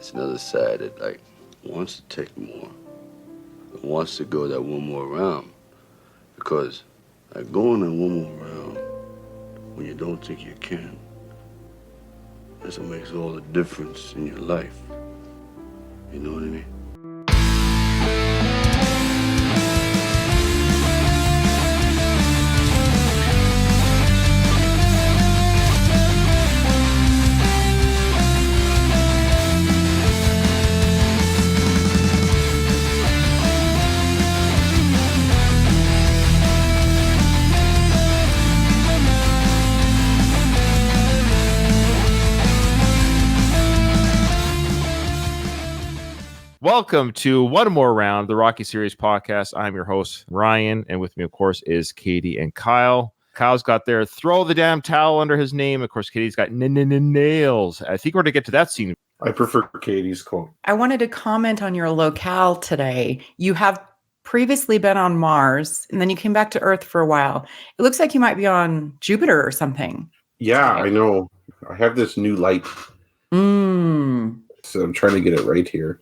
It's another side that like wants to take more, wants to go that one more round, because like going that one more round when you don't think you can, that's what makes all the difference in your life. You know what I mean? Welcome to One More Round, the Rocky Series podcast. I'm your host, Ryan, and with me, of course, is Katie and Kyle. Kyle's got their throw the damn towel under his name. Of course, Katie's got nails. I think we're going to get to that scene. I prefer Katie's quote. I wanted to comment on your locale today. You have previously been on Mars, and then you came back to Earth for a while. It looks like you might be on Jupiter or something. Yeah, I know. I have this new light. So I'm trying to get it right here.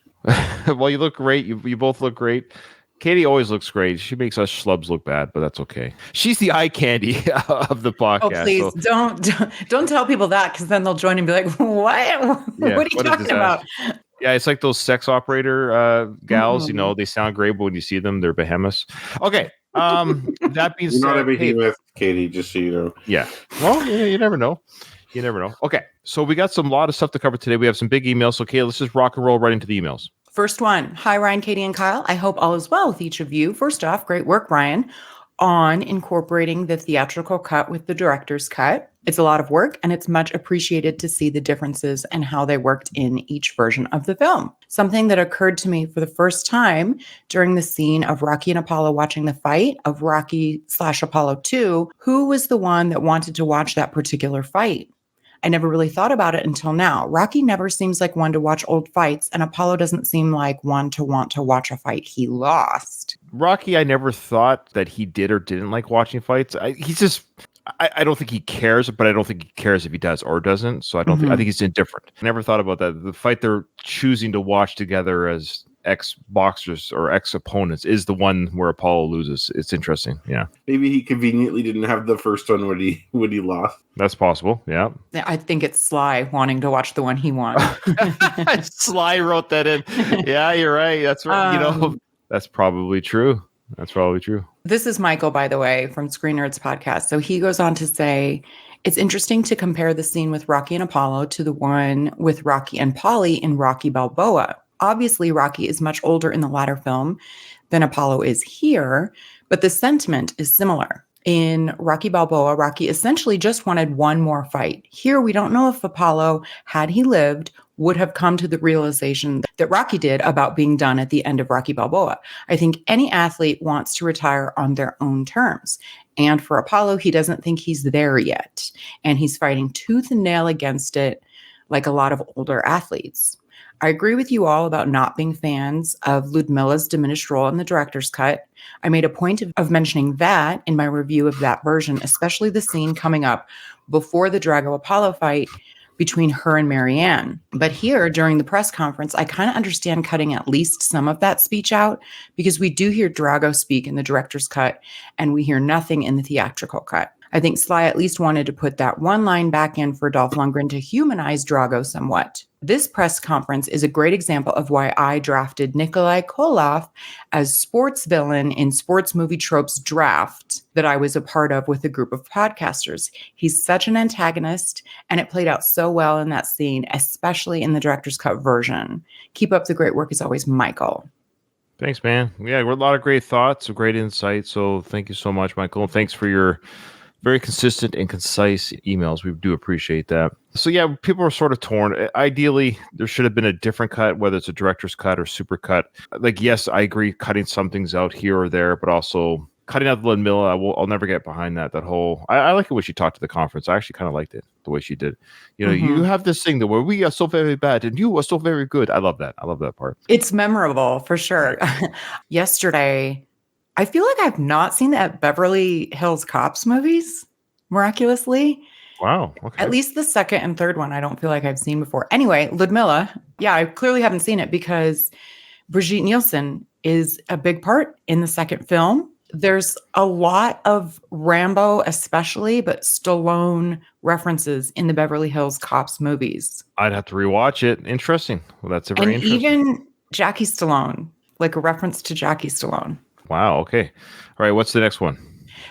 Well, you look great. You both look great. Katie always looks great. She makes us schlubs look bad, but that's okay. She's the eye candy of the podcast. Oh, please don't tell people that, because then they'll join and be like, "What? Yeah, what are you talking about?" Yeah, it's like those sex operator gals. You know, they sound great, but when you see them, they're behemoths. Okay. That being said, you're not a behemoth, Katie. Just so you know. Yeah. Well, you never know. You never know. Okay, so we got lot of stuff to cover today. We have some big emails. So, Kate, let's just rock and roll right into the emails. First one. Hi, Ryan, Katie, and Kyle. I hope all is well with each of you. First off, great work, Ryan, on incorporating the theatrical cut with the director's cut. It's a lot of work, and it's much appreciated to see the differences and how they worked in each version of the film. Something that occurred to me for the first time during the scene of Rocky and Apollo watching the fight of Rocky/Apollo 2, who was the one that wanted to watch that particular fight? I never really thought about it until now. Rocky never seems like one to watch old fights, and Apollo doesn't seem like one to want to watch a fight he lost. Rocky, I never thought that he did or didn't like watching fights. I don't think he cares, but I don't think he cares if he does or doesn't. So I think he's indifferent. I never thought about that. The fight they're choosing to watch together as ex-boxers or ex-opponents is the one where Apollo loses. It's interesting. Yeah. Maybe he conveniently didn't have the first one when he lost. That's possible. Yeah. I think it's Sly wanting to watch the one he won. Sly wrote that in. Yeah, you're right. That's right. That's probably true. This is Michael, by the way, from Screen Nerds Podcast. So he goes on to say, it's interesting to compare the scene with Rocky and Apollo to the one with Rocky and Paulie in Rocky Balboa. Obviously, Rocky is much older in the latter film than Apollo is here, but the sentiment is similar. In Rocky Balboa, Rocky essentially just wanted one more fight. Here, we don't know if Apollo, had he lived, would have come to the realization that Rocky did about being done at the end of Rocky Balboa. I think any athlete wants to retire on their own terms. And for Apollo, he doesn't think he's there yet. And he's fighting tooth and nail against it like a lot of older athletes. I agree with you all about not being fans of Ludmilla's diminished role in the director's cut. I made a point of mentioning that in my review of that version, especially the scene coming up before the Drago Apollo fight between her and Marianne. But here, during the press conference, I kind of understand cutting at least some of that speech out, because we do hear Drago speak in the director's cut, and we hear nothing in the theatrical cut. I think Sly at least wanted to put that one line back in for Dolph Lundgren to humanize Drago somewhat. This press conference is a great example of why I drafted Nikolai Koloff as sports villain in Sports Movie Tropes draft that I was a part of with a group of podcasters. He's such an antagonist, and it played out so well in that scene, especially in the director's cut version. Keep up the great work as always, Michael. Thanks, man. Yeah, we're a lot of great thoughts, a great insight. So thank you so much, Michael. And thanks for your very consistent and concise emails. We do appreciate that. So yeah, people are sort of torn. Ideally, there should have been a different cut, whether it's a director's cut or super cut. Like, yes, I agree, cutting some things out here or there, but also cutting out the Ludmilla, I'll never get behind that. That whole, I like it when she talked to the conference. I actually kind of liked it, the way she did. You know, you have this thing that where we are so very bad and you are so very good. I love that. I love that part. It's memorable for sure. Yesterday, I feel like I've not seen the Beverly Hills Cops movies, miraculously. Wow. Okay. At least the second and third one, I don't feel like I've seen before. Anyway, Ludmilla, Yeah, I clearly haven't seen it because Brigitte Nielsen is a big part in the second film. There's a lot of Rambo, especially, but Stallone references in the Beverly Hills Cops movies. I'd have to rewatch it. Interesting. Well, that's a very And interesting. even Jackie Stallone, like a reference to Jackie Stallone. Wow. Okay. All right. What's the next one?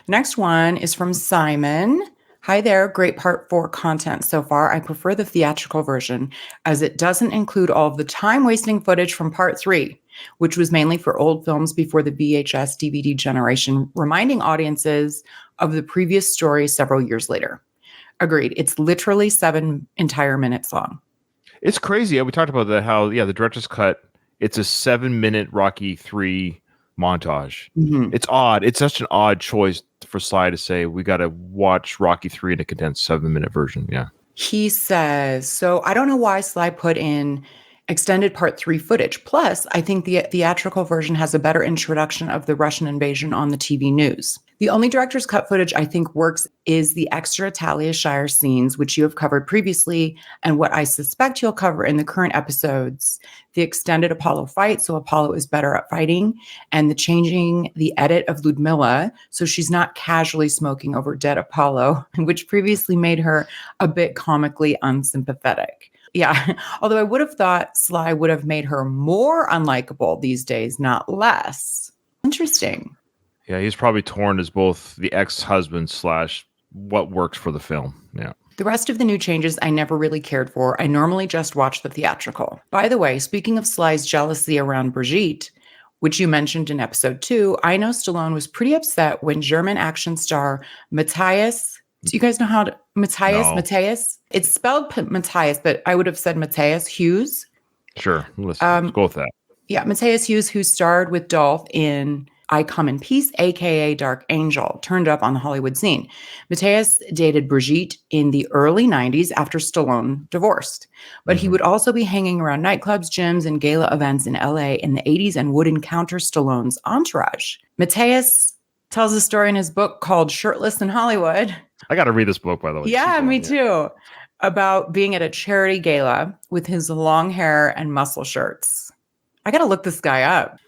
Next one is from Simon. Hi there. Great part 4 content so far. I prefer the theatrical version as it doesn't include all of the time wasting footage from part 3, which was mainly for old films before the VHS DVD generation, reminding audiences of the previous story several years later. Agreed. It's literally 7 entire minutes long. It's crazy. We talked about that. How the director's cut. It's a 7-minute Rocky 3 montage. Mhm. It's odd. It's such an odd choice for Sly to say we got to watch Rocky 3 in a condensed 7-minute version. Yeah. He says, so I don't know why Sly put in extended part 3 footage. Plus, I think the theatrical version has a better introduction of the Russian invasion on the TV news. The only director's cut footage I think works is the extra Talia Shire scenes, which you have covered previously, and what I suspect you'll cover in the current episodes, the extended Apollo fight, so Apollo is better at fighting, and the changing the edit of Ludmilla, so she's not casually smoking over dead Apollo, which previously made her a bit comically unsympathetic. Yeah, although I would have thought Sly would have made her more unlikable these days, not less. Interesting. Yeah, he's probably torn as both the ex-husband / what works for the film. Yeah. The rest of the new changes I never really cared for. I normally just watch the theatrical. By the way, speaking of Sly's jealousy around Brigitte, which you mentioned in episode 2, I know Stallone was pretty upset when German action star Matthias, do you guys know how to, Matthias? It's spelled Matthias, but I would have said Matthias Hughes. Sure. Let's go with that. Yeah, Matthias Hughes, who starred with Dolph in I Come in Peace, aka Dark Angel, turned up on the Hollywood scene. Matthias dated Brigitte in the early 90s after Stallone divorced. But he would also be hanging around nightclubs, gyms, and gala events in LA in the 80s and would encounter Stallone's entourage. Matthias tells a story in his book called Shirtless in Hollywood. I got to read this book, by the way. Yeah, me too. About being at a charity gala with his long hair and muscle shirts. I got to look this guy up.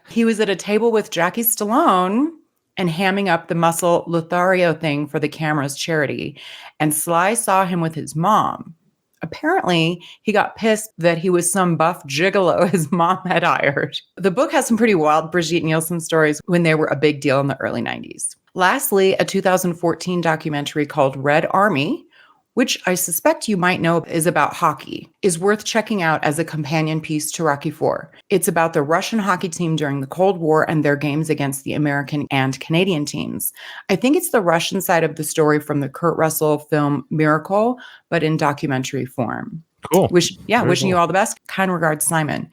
He was at a table with Jackie Stallone and hamming up the muscle Lothario thing for the camera's charity. And Sly saw him with his mom. Apparently, he got pissed that he was some buff gigolo his mom had hired. The book has some pretty wild Brigitte Nielsen stories when they were a big deal in the early 90s. Lastly, a 2014 documentary called Red Army, which I suspect you might know is about hockey, is worth checking out as a companion piece to Rocky IV. It's about the Russian hockey team during the Cold War and their games against the American and Canadian teams. I think it's the Russian side of the story from the Kurt Russell film Miracle, but in documentary form. Cool. Wishing you all the best. Kind regards, Simon.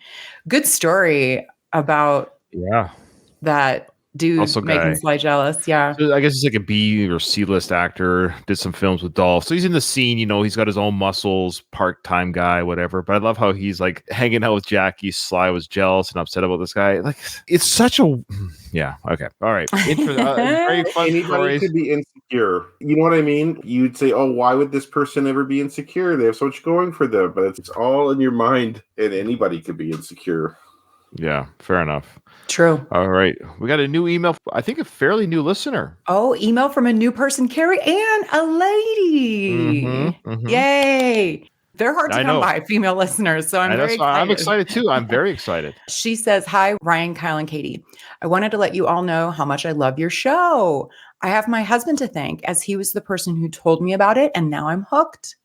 Good story about that dude Also making Sly jealous. Yeah. So I guess he's like a B or C list actor. Did some films with Dolph, so he's in the scene. He's got his own muscles. Part-time guy, whatever. But I love how he's like hanging out with Jackie. Sly was jealous and upset about this guy. Like, it's such a Okay. All right. Very fun Anybody stories. could be insecure. You know what I mean? You'd say, "Oh, why would this person ever be insecure? They have so much going for them." But it's all in your mind, and anybody could be insecure. Yeah. Fair enough. True. All right. We got a new email. I think a fairly new listener. Oh, email from a new person, Carrie Ann, a lady. Yay. They're hard to come by, female listeners. So I'm very excited. I'm excited too. I'm very excited. She says, hi, Ryan, Kyle, and Katie. I wanted to let you all know how much I love your show. I have my husband to thank as he was the person who told me about it. And now I'm hooked.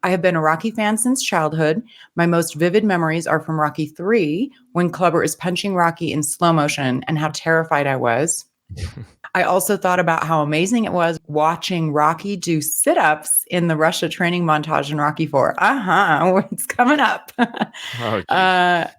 I have been a Rocky fan since childhood. My most vivid memories are from Rocky 3, when Clubber is punching Rocky in slow motion and how terrified I was. I also thought about how amazing it was watching Rocky do sit-ups in the Russia training montage in Rocky 4. It's coming up. The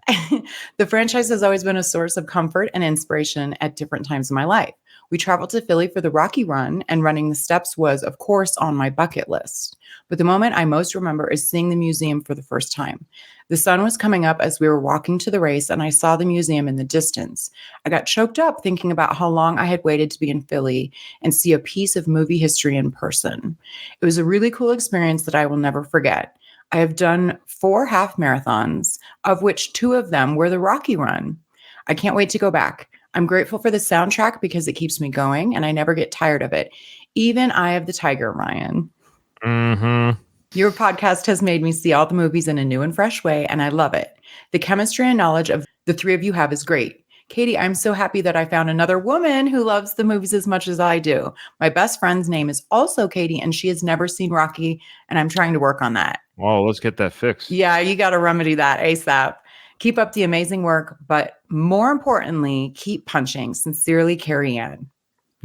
franchise has always been a source of comfort and inspiration at different times in my life. We traveled to Philly for the Rocky run, and running the steps was, of course, on my bucket list. But the moment I most remember is seeing the museum for the first time. The sun was coming up as we were walking to the race, and I saw the museum in the distance. I got choked up thinking about how long I had waited to be in Philly and see a piece of movie history in person. It was a really cool experience that I will never forget. I have done 4 half marathons, of which 2 of them were the Rocky Run. I can't wait to go back. I'm grateful for the soundtrack because it keeps me going and I never get tired of it. Even Eye of the Tiger, Ryan. Mm-hmm. Your podcast has made me see all the movies in a new and fresh way, and I love it. The chemistry and knowledge of the 3 of you have is great. Katie, I'm so happy that I found another woman who loves the movies as much as I do. My best friend's name is also Katie, and she has never seen Rocky, and I'm trying to work on that. Well, let's get that fixed. Yeah, you got to remedy that ASAP. Keep up the amazing work, but more importantly, keep punching. Sincerely, Carrie Ann.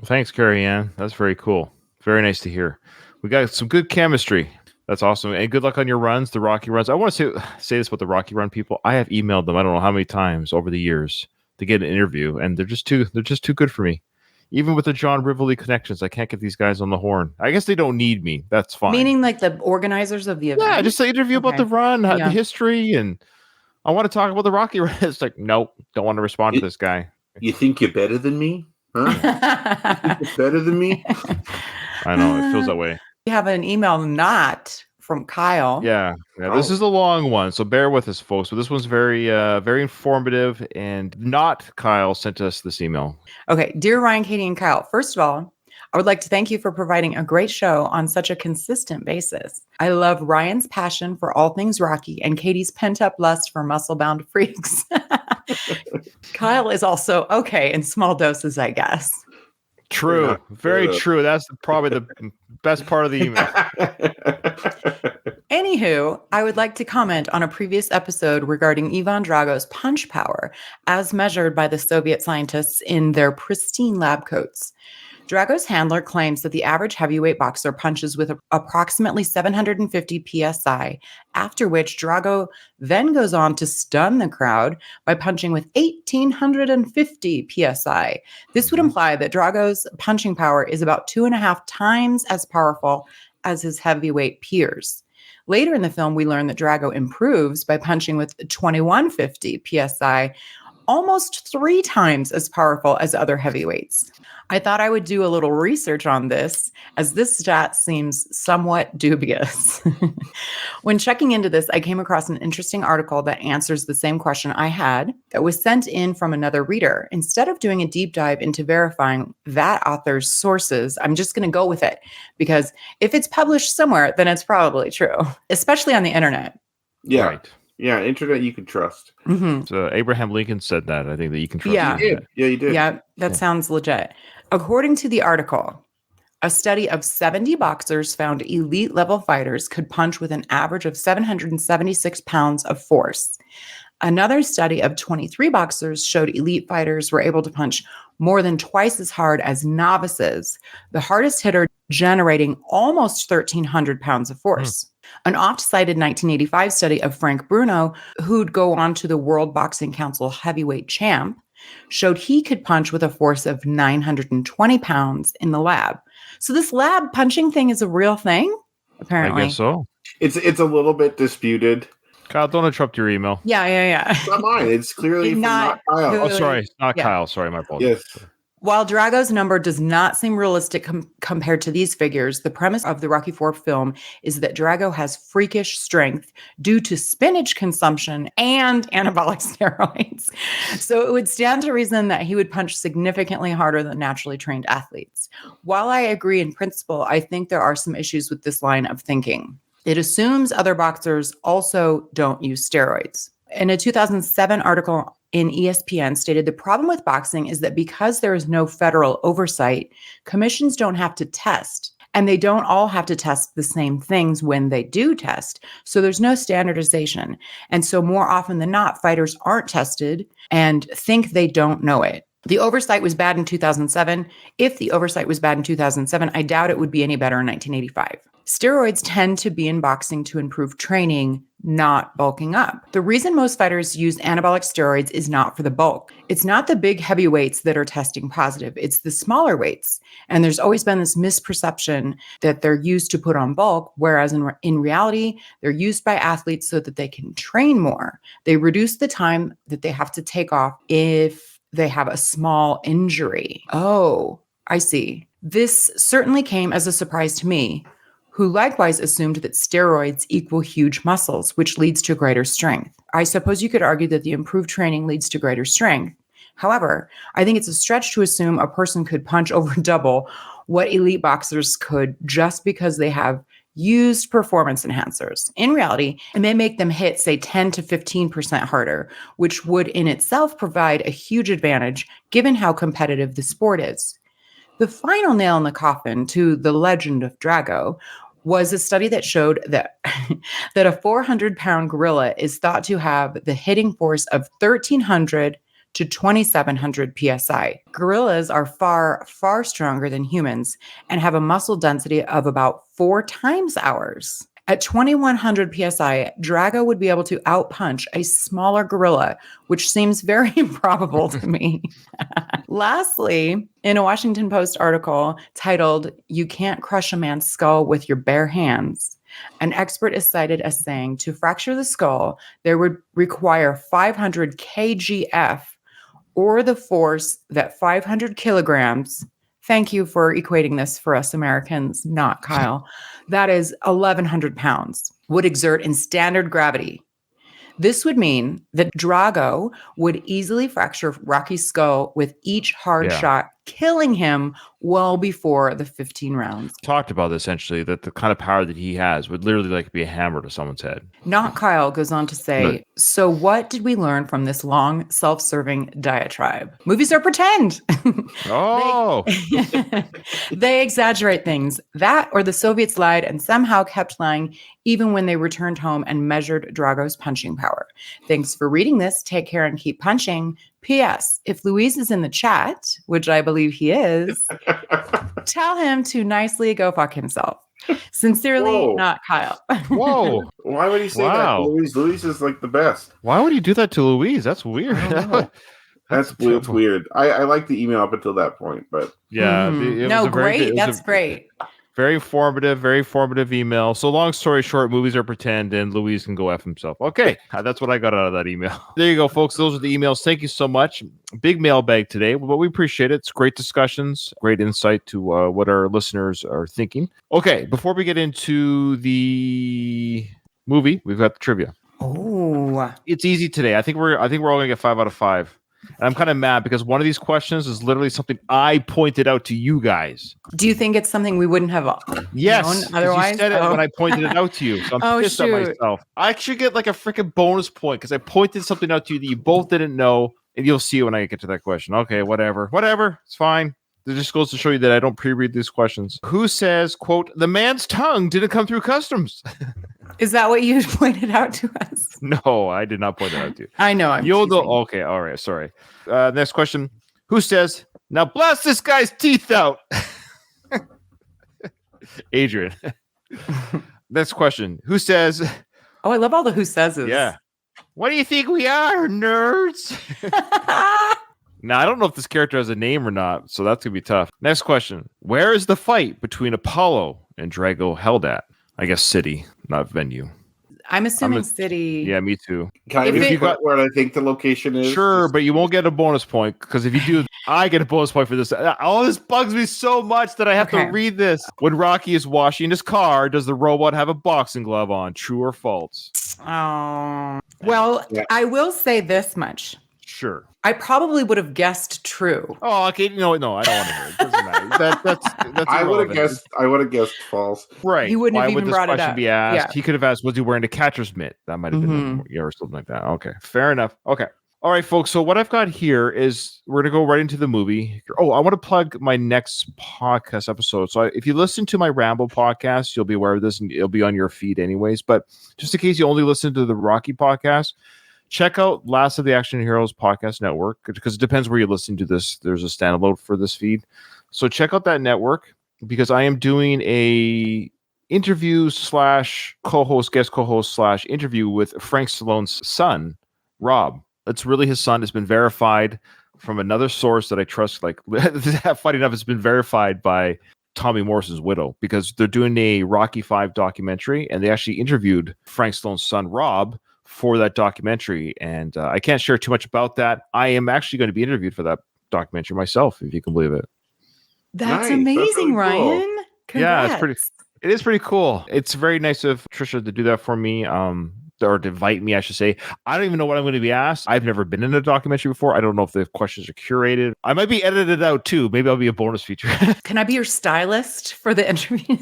Thanks, Carrie Ann. That's very cool. Very nice to hear. We got some good chemistry. That's awesome. And good luck on your runs, the Rocky runs. I want to say this about the Rocky Run people. I have emailed them, I don't know how many times over the years to get an interview, and they're just too good for me. Even with the John Rivoli connections, I can't get these guys on the horn. I guess they don't need me. That's fine. Meaning like the organizers of the event? Yeah, just an interview about the run, the history, and I want to talk about the Rocky Run. It's like, nope, don't want to respond to this guy. You think you're better than me? Huh? You think you're better than me? I know, it feels that way. We have an email not from Kyle. Yeah. This is a long one, so bear with us, folks. But this one's very, very informative, and not Kyle sent us this email. Okay, dear Ryan, Katie, and Kyle. First of all, I would like to thank you for providing a great show on such a consistent basis. I love Ryan's passion for all things Rocky and Katie's pent-up lust for muscle-bound freaks. Kyle is also okay in small doses, I guess. True. Very true. That's probably the best part of the email. Anywho, I would like to comment on a previous episode regarding Ivan Drago's punch power as measured by the Soviet scientists in their pristine lab coats. Drago's handler claims that the average heavyweight boxer punches with approximately 750 psi, after which Drago then goes on to stun the crowd by punching with 1850 psi. This would imply that Drago's punching power is about 2.5 times as powerful as his heavyweight peers. Later in the film, we learn that Drago improves by punching with 2150 psi, almost 3 times as powerful as other heavyweights. I thought I would do a little research on this, as this stat seems somewhat dubious. When checking into this, I came across an interesting article that answers the same question I had that was sent in from another reader. Instead of doing a deep dive into verifying that author's sources, I'm just going to go with it, because if it's published somewhere, then it's probably true, especially on the internet. Yeah. Right. Yeah, internet you can trust. Mm-hmm. So Abraham Lincoln said that. I think that you can trust. Yeah. He did. Yeah, he did. Yeah, that sounds legit. According to the article, a study of 70 boxers found elite level fighters could punch with an average of 776 pounds of force. Another study of 23 boxers showed elite fighters were able to punch more than twice as hard as novices, the hardest hitter generating almost 1,300 pounds of force. An oft-cited 1985 study of Frank Bruno, who'd go on to the World Boxing Council heavyweight champ, showed he could punch with a force of 920 pounds in the lab. So this lab punching thing is a real thing, apparently. I guess so. It's a little bit disputed. Kyle, don't interrupt your email. Yeah. It's not mine. It's clearly from not Kyle. Oh, sorry. It's not Yeah. Kyle. Sorry, my apologies. Yes. While Drago's number does not seem realistic compared to these figures, the premise of the Rocky IV film is that Drago has freakish strength due to spinach consumption and anabolic steroids. So it would stand to reason that he would punch significantly harder than naturally trained athletes. While I agree in principle, I think there are some issues with this line of thinking. It assumes other boxers also don't use steroids. In a 2007 article in ESPN stated the problem with boxing is that because there is no federal oversight, commissions don't have to test, and they don't all have to test the same things when they do test. So there's no standardization. And so more often than not, fighters aren't tested and think they don't know it. The oversight was bad in 2007. If the oversight was bad in 2007, I doubt it would be any better in 1985. Steroids tend to be in boxing to improve training, not bulking up. The reason most fighters use anabolic steroids is not for the bulk. It's not the big heavyweights that are testing positive. It's the smaller weights. And there's always been this misperception that they're used to put on bulk, whereas in reality, they're used by athletes so that they can train more. They reduce the time that they have to take off if they have a small injury. Oh, I see. This certainly came as a surprise to me. who likewise assumed that steroids equal huge muscles, which leads to greater strength. I suppose you could argue that the improved training leads to greater strength. However, I think it's a stretch to assume a person could punch over double what elite boxers could just because they have used performance enhancers. In reality, it may make them hit, say, 10 to 15% harder, which would in itself provide a huge advantage given how competitive the sport is. The final nail in the coffin to the legend of Drago was a study that showed that, that a 400-pound gorilla is thought to have the hitting force of 1,300 to 2,700 psi. Gorillas are far, far stronger than humans and have a muscle density of about 4 times ours. At 2,100 psi, Drago would be able to outpunch a smaller gorilla, which seems very improbable to me. Lastly, in a Washington Post article titled, "You Can't Crush a Man's Skull with Your Bare Hands," an expert is cited as saying to fracture the skull, there would require 500 kgf, or the force that 500 kilograms, thank you for equating this for us Americans, not Kyle, that is 1,100 pounds, would exert in standard gravity. This would mean that Drago would easily fracture Rocky's skull with each hard shot, killing him well before the 15 rounds. Talked about essentially that the kind of power that he has would literally like be a hammer to someone's head. Not Kyle goes on to say, so what did we learn from this long, self-serving diatribe? Movies are pretend. Oh, They exaggerate things. That or the Soviets lied and somehow kept lying even when they returned home and measured Drago's punching power. Thanks for reading this. Take care and keep punching. P.S. If Luis is in the chat, which I believe he is, tell him to nicely go fuck himself. Sincerely, Whoa. not Kyle. whoa. Why would he say that? Luis is like the best. Why would he do that to Louise? That's weird. That's weird. I like the email up until that point, but Yeah. Mhm. It No, was a very great. good- it was That's a great. Very formative email. So long story short, movies are pretend and Louise can go F himself. Okay. That's what I got out of that email. There you go, folks. Those are the emails. Thank you so much. Big mailbag today, but we appreciate it. It's great discussions, great insight to what our listeners are thinking. Okay. Before we get into the movie, we've got the trivia. Oh, It's easy today. I think we're all gonna get 5 out of 5. And I'm kind of mad because one of these questions is literally something I pointed out to you guys. do you think it's something we wouldn't have Yes, known 'cause otherwise? you said it Oh. when I pointed it out to you. So I'm Oh, pissed at shoot. myself. I should get like a freaking bonus point because I pointed something out to you that you both didn't know, and you'll see when I get to that question. Okay, whatever, it's fine. It just goes to show you that I don't pre-read these questions. Who says, quote, the man's tongue didn't come through customs? Is that what you pointed out to us? No, I did not point that out to you. I know. I'm You'll teasing. know. Okay, all right, sorry. Next question. Who says, now blast this guy's teeth out? Adrian. Next question. Who says, Oh, I love all the who says. yeah. What do you think we are, nerds? Now, I don't know if this character has a name or not, so that's going to be tough. Next question. Where is the fight between Apollo and Drago held at? I guess city, not venue. I'm assuming city. Yeah, me too. can I If just it- put where I think the location is? Sure, but you won't get a bonus point because if you do, I get a bonus point for this. All this bugs me so much that I have Okay. to read this. When Rocky is washing his car, does the robot have a boxing glove on? True or false? Oh. Well, Yeah. I will say this much. Sure. I probably would have guessed true. Oh, okay. No, I don't want to hear it. Doesn't matter. That's I would have irrelevant. guessed false. Right. He wouldn't Why have would even this brought it question up. be asked? Yeah. He could have asked, was he wearing a catcher's mitt? That might have been, Mhm. or something like that. Okay. Fair enough. Okay. All right, folks. So what I've got here is we're going to go right into the movie. Oh, I want to plug my next podcast episode. So if you listen to my Rambo podcast, you'll be aware of this and it'll be on your feed anyways. But just in case you only listen to the Rocky podcast, check out Last of the Action Heroes podcast network because it depends where you listen to this. There's a standalone for this feed. So check out that network because I am doing a interview / co-host, guest co-host / interview with Frank Stallone's son, Rob. It's really his son. It's been verified from another source that I trust. Like, funny enough, it's been verified by Tommy Morrison's widow because they're doing a Rocky V documentary and they actually interviewed Frank Stallone's son, Rob, for that documentary. And I can't share too much about that. I am actually going to be interviewed for that documentary myself, if you can believe it. That's Nice. That's amazing, really cool. Ryan. Yeah, it's Congrats. It is pretty cool. It's very nice of Trisha to do that for me. Or to invite me, I should say. I don't even know what I'm going to be asked. I've never been in a documentary before. I don't know if the questions are curated. I might be edited out too. Maybe I'll be a bonus feature. Can I be your stylist for the interview?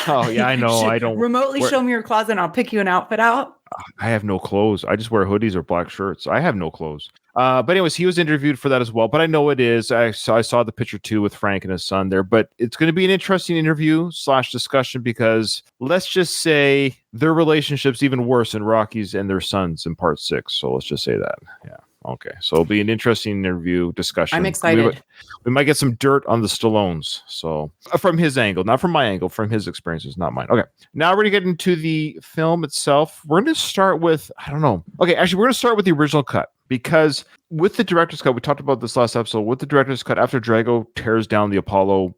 Oh, yeah, I know. I don't remotely show me your closet and I'll pick you an outfit out. I have no clothes. I just wear hoodies or black shirts. I have no clothes. But anyways, he was interviewed for that as well. But I know it is. I saw the picture too with Frank and his son there. But it's going to be an interesting interview / discussion because let's just say their relationship's even worse than Rocky's and their sons in part 6. So let's just say that. Yeah. Okay. So it'll be an interesting interview discussion. I'm excited. We might get some dirt on the Stallones. So from his angle, not from my angle, from his experiences, not mine. Okay. Now we're going to get into the film itself. We're going to start with, I don't know. Okay. Actually, we're going to start with the original cut because with the director's cut, we talked about this last episode, with the director's cut, after Drago tears down the Apollo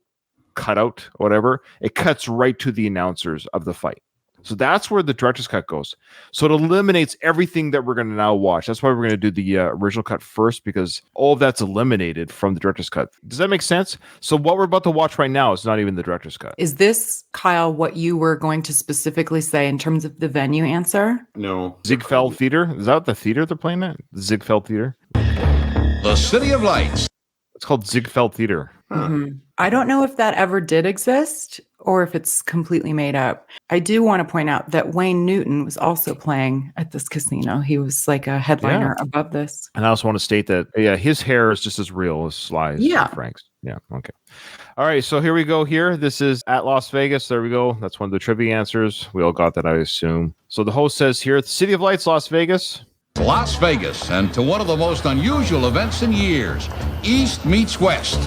cutout or whatever, it cuts right to the announcers of the fight. So that's where the director's cut goes. So it eliminates everything that we're going to now watch. That's why we're going to do the original cut first, because all of that's eliminated from the director's cut. Does that make sense? So what we're about to watch right now is not even the director's cut. Is this, Kyle, what you were going to specifically say in terms of the venue answer? No. Ziegfeld Theater? Is that the theater they're playing at? The Ziegfeld Theater? The City of Lights. It's called Ziegfeld Theater. Mm-hmm. I don't know if that ever did exist or if it's completely made up. I do want to point out that Wayne Newton was also playing at this casino. He was like a headliner above this. And I also want to state that, his hair is just as real as Sly's and Frank's. Yeah, okay. All right, so here we go here. This is at Las Vegas. There we go. That's one of the trivia answers. We all got that, I assume. So the host says here, the City of Lights, Las Vegas. Las Vegas, and to one of the most unusual events in years, East meets West.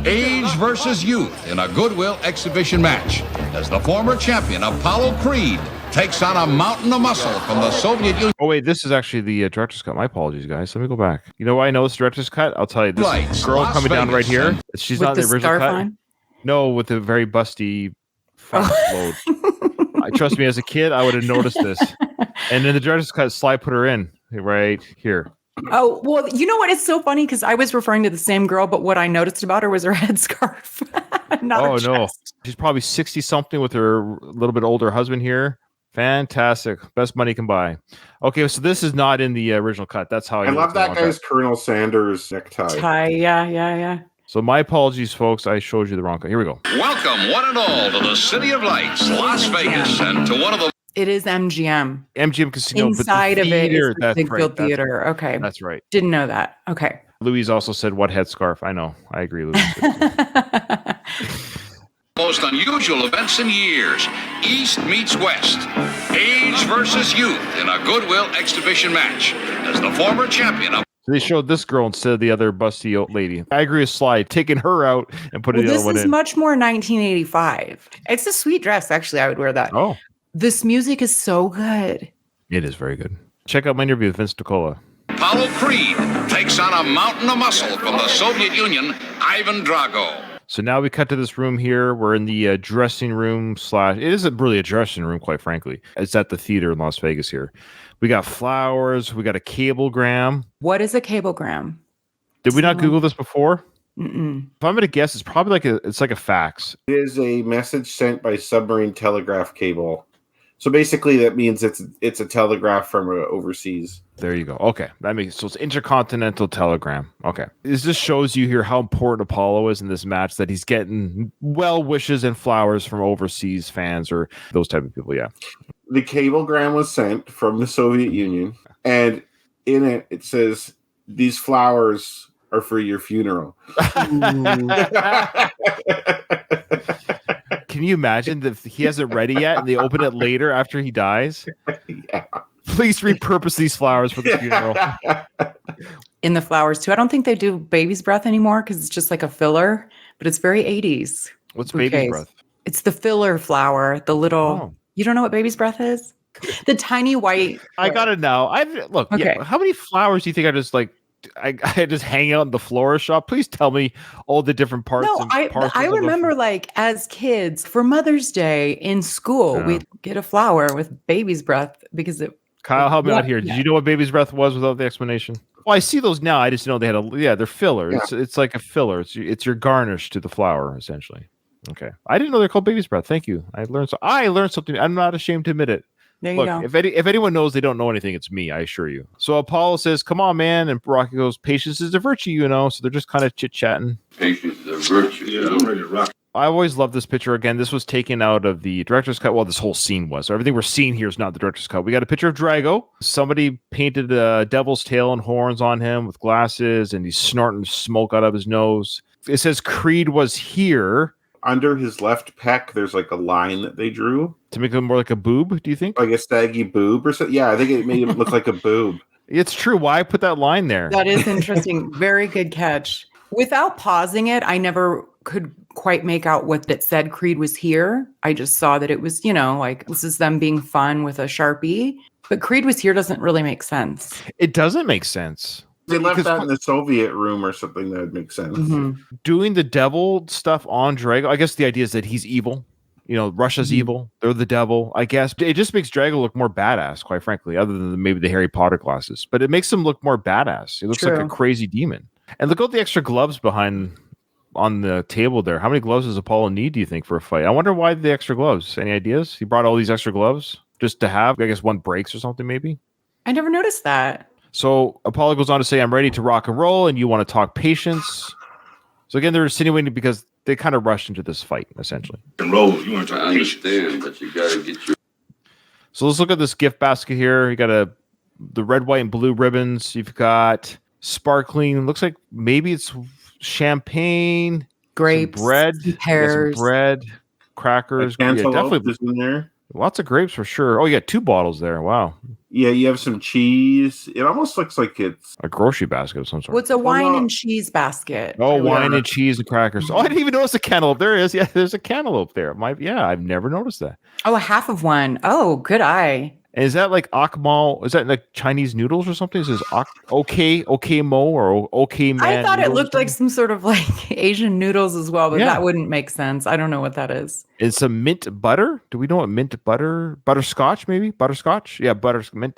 Age versus youth in a goodwill exhibition match as the former champion Apollo Creed takes on a mountain of muscle from the Soviet Union. Oh, wait, this is actually the director's cut. My apologies, guys. Let me go back. You know why I know it's director's cut? I'll tell you. This Lights, girl Las coming down right Vegas, here, she's not in the original cut. Fine? No, with the very busty front load. Trust me, as a kid, I would have noticed this. And then the director's cut, Sly put her in right here. Oh, well, you know what? It's so funny because I was referring to the same girl, but what I noticed about her was her headscarf. Not her chest. She's probably 60 something with her little bit older husband here. Fantastic. Best money can buy. Okay, so this is not in the original cut. That's how I love that guy's Colonel Sanders necktie. Yeah. So my apologies, folks. I showed you the wrong cut. Here we go. Welcome, one and all, to the City of Lights, Las Vegas, and to one of the... It is MGM. MGM Casino. Inside but the theater, of it is the Ziegfeld Theater. Okay. That's right. Didn't know that. Okay. Louise also said, what headscarf? I know. I agree, Louise. Most unusual events in years. East meets West. Age versus youth in a goodwill exhibition match as the former champion of... They showed this girl instead of the other busty old lady. I agree with Sly, taking her out and putting the other one in. This is much more 1985. It's a sweet dress. Actually, I would wear that. Oh. This music is so good. It is very good. Check out my interview with Vince DiCola. Apollo Creed takes on a mountain of muscle from the Soviet Union, Ivan Drago. So now we cut to this room here. We're in the dressing room / it isn't really a dressing room, quite frankly. It's at the theater in Las Vegas here. We got flowers. We got a cablegram. What is a cablegram? Did we not Google this before? Mm-mm. If I'm going to guess, it's probably like a fax. It is a message sent by submarine telegraph cable. So basically, that means it's a telegraph from overseas. There you go. Okay, that makes so it's intercontinental telegram. Okay, this just shows you here how important Apollo is in this match. That he's getting well wishes and flowers from overseas fans or those type of people. Yeah, the cablegram was sent from the Soviet Union, and in it says, "These flowers are for your funeral." Can you imagine that he hasn't ready yet and they open it later after he dies? Yeah. Please repurpose these flowers for the funeral. In the flowers, too. I don't think they do baby's breath anymore because it's just like a filler, but it's very 80s. What's baby's breath? It's the filler flower, the little... Oh. You don't know what baby's breath is? The tiny white... I got it now. Look, okay. Yeah, how many flowers do you think I just like... I just hang out in the florist shop. Please tell me all the different parts. No, I remember like as kids for Mother's Day in school, we'd get a flower with baby's breath because it. Kyle, help me out here. Did you know what baby's breath was without the explanation? Well, I see those now. I just know they had they're filler. Yeah. It's like a filler. It's your garnish to the flower, essentially. Okay. I didn't know they're called baby's breath. Thank you. I learned something. I'm not ashamed to admit it. There you Look, go. if anyone knows they don't know anything, it's me, I assure you. So Apollo says, come on, man. And Rocky goes, patience is a virtue, you know. So they're just kind of chit-chatting. Patience is a virtue. Yeah, I'm ready to rock. I always love this picture. Again, this was taken out of the director's cut. Well, this whole scene was. So everything we're seeing here is not the director's cut. We got a picture of Drago. Somebody painted a devil's tail and horns on him with glasses, and he's snorting smoke out of his nose. It says Creed was here. Under his left pec, there's like a line that they drew. To make him more like a boob, do you think? Like a saggy boob or something. Yeah, I think it made him look like a boob. It's true. Why put that line there? That is interesting. Very good catch. Without pausing it, I never could quite make out what that said Creed was here. I just saw that it was, like this is them being fun with a Sharpie. But Creed was here doesn't really make sense. It doesn't make sense. They left Because that in the Soviet room or something that would make sense. Mhm. doing the devil stuff on Drago, I guess the idea is that he's evil. Russia's evil. They're the devil, I guess. It just makes Drago look more badass, quite frankly, other than maybe the Harry Potter glasses. But it makes him look more badass. He looks like a True. crazy demon. And look at the extra gloves behind on the table there. How many gloves does Apollo need, do you think, for a fight? I wonder why the extra gloves. Any ideas? He brought all these extra gloves just to have. I guess one breaks or something, maybe. I never noticed that. So Apollo goes on to say, I'm ready to rock and roll, and you want to talk patience. So again, they're insinuating because they kind of rushed into this fight, essentially. And roll, you want to I talk patience. understand, but you gotta get your So let's look at this gift basket here. You got the red, white, and blue ribbons. You've got sparkling. Looks like maybe it's champagne, Grapes, some bread, pears. some bread, crackers. Yeah, definitely is in there. lots of grapes for sure. Oh, you got 2 bottles there. Wow, Yeah, you have some cheese. It almost looks like it's a grocery basket of some sort. What's a wine no. and cheese basket? Oh, Yeah. wine and cheese and crackers. Oh, I didn't even notice a cantaloupe. There it is. Yeah, there's a cantaloupe there. I've never noticed that. Oh, a half of one. Oh, good eye. And is that like akmal? Is that like Chinese noodles or something? Is this okay mo or okay man? I thought it noodles or looked like something? some sort of like Asian noodles as well, but Yeah. that wouldn't make sense. I don't know what that is. It's some mint butter. Do we know what mint butter? Butterscotch, maybe? Butterscotch? Yeah,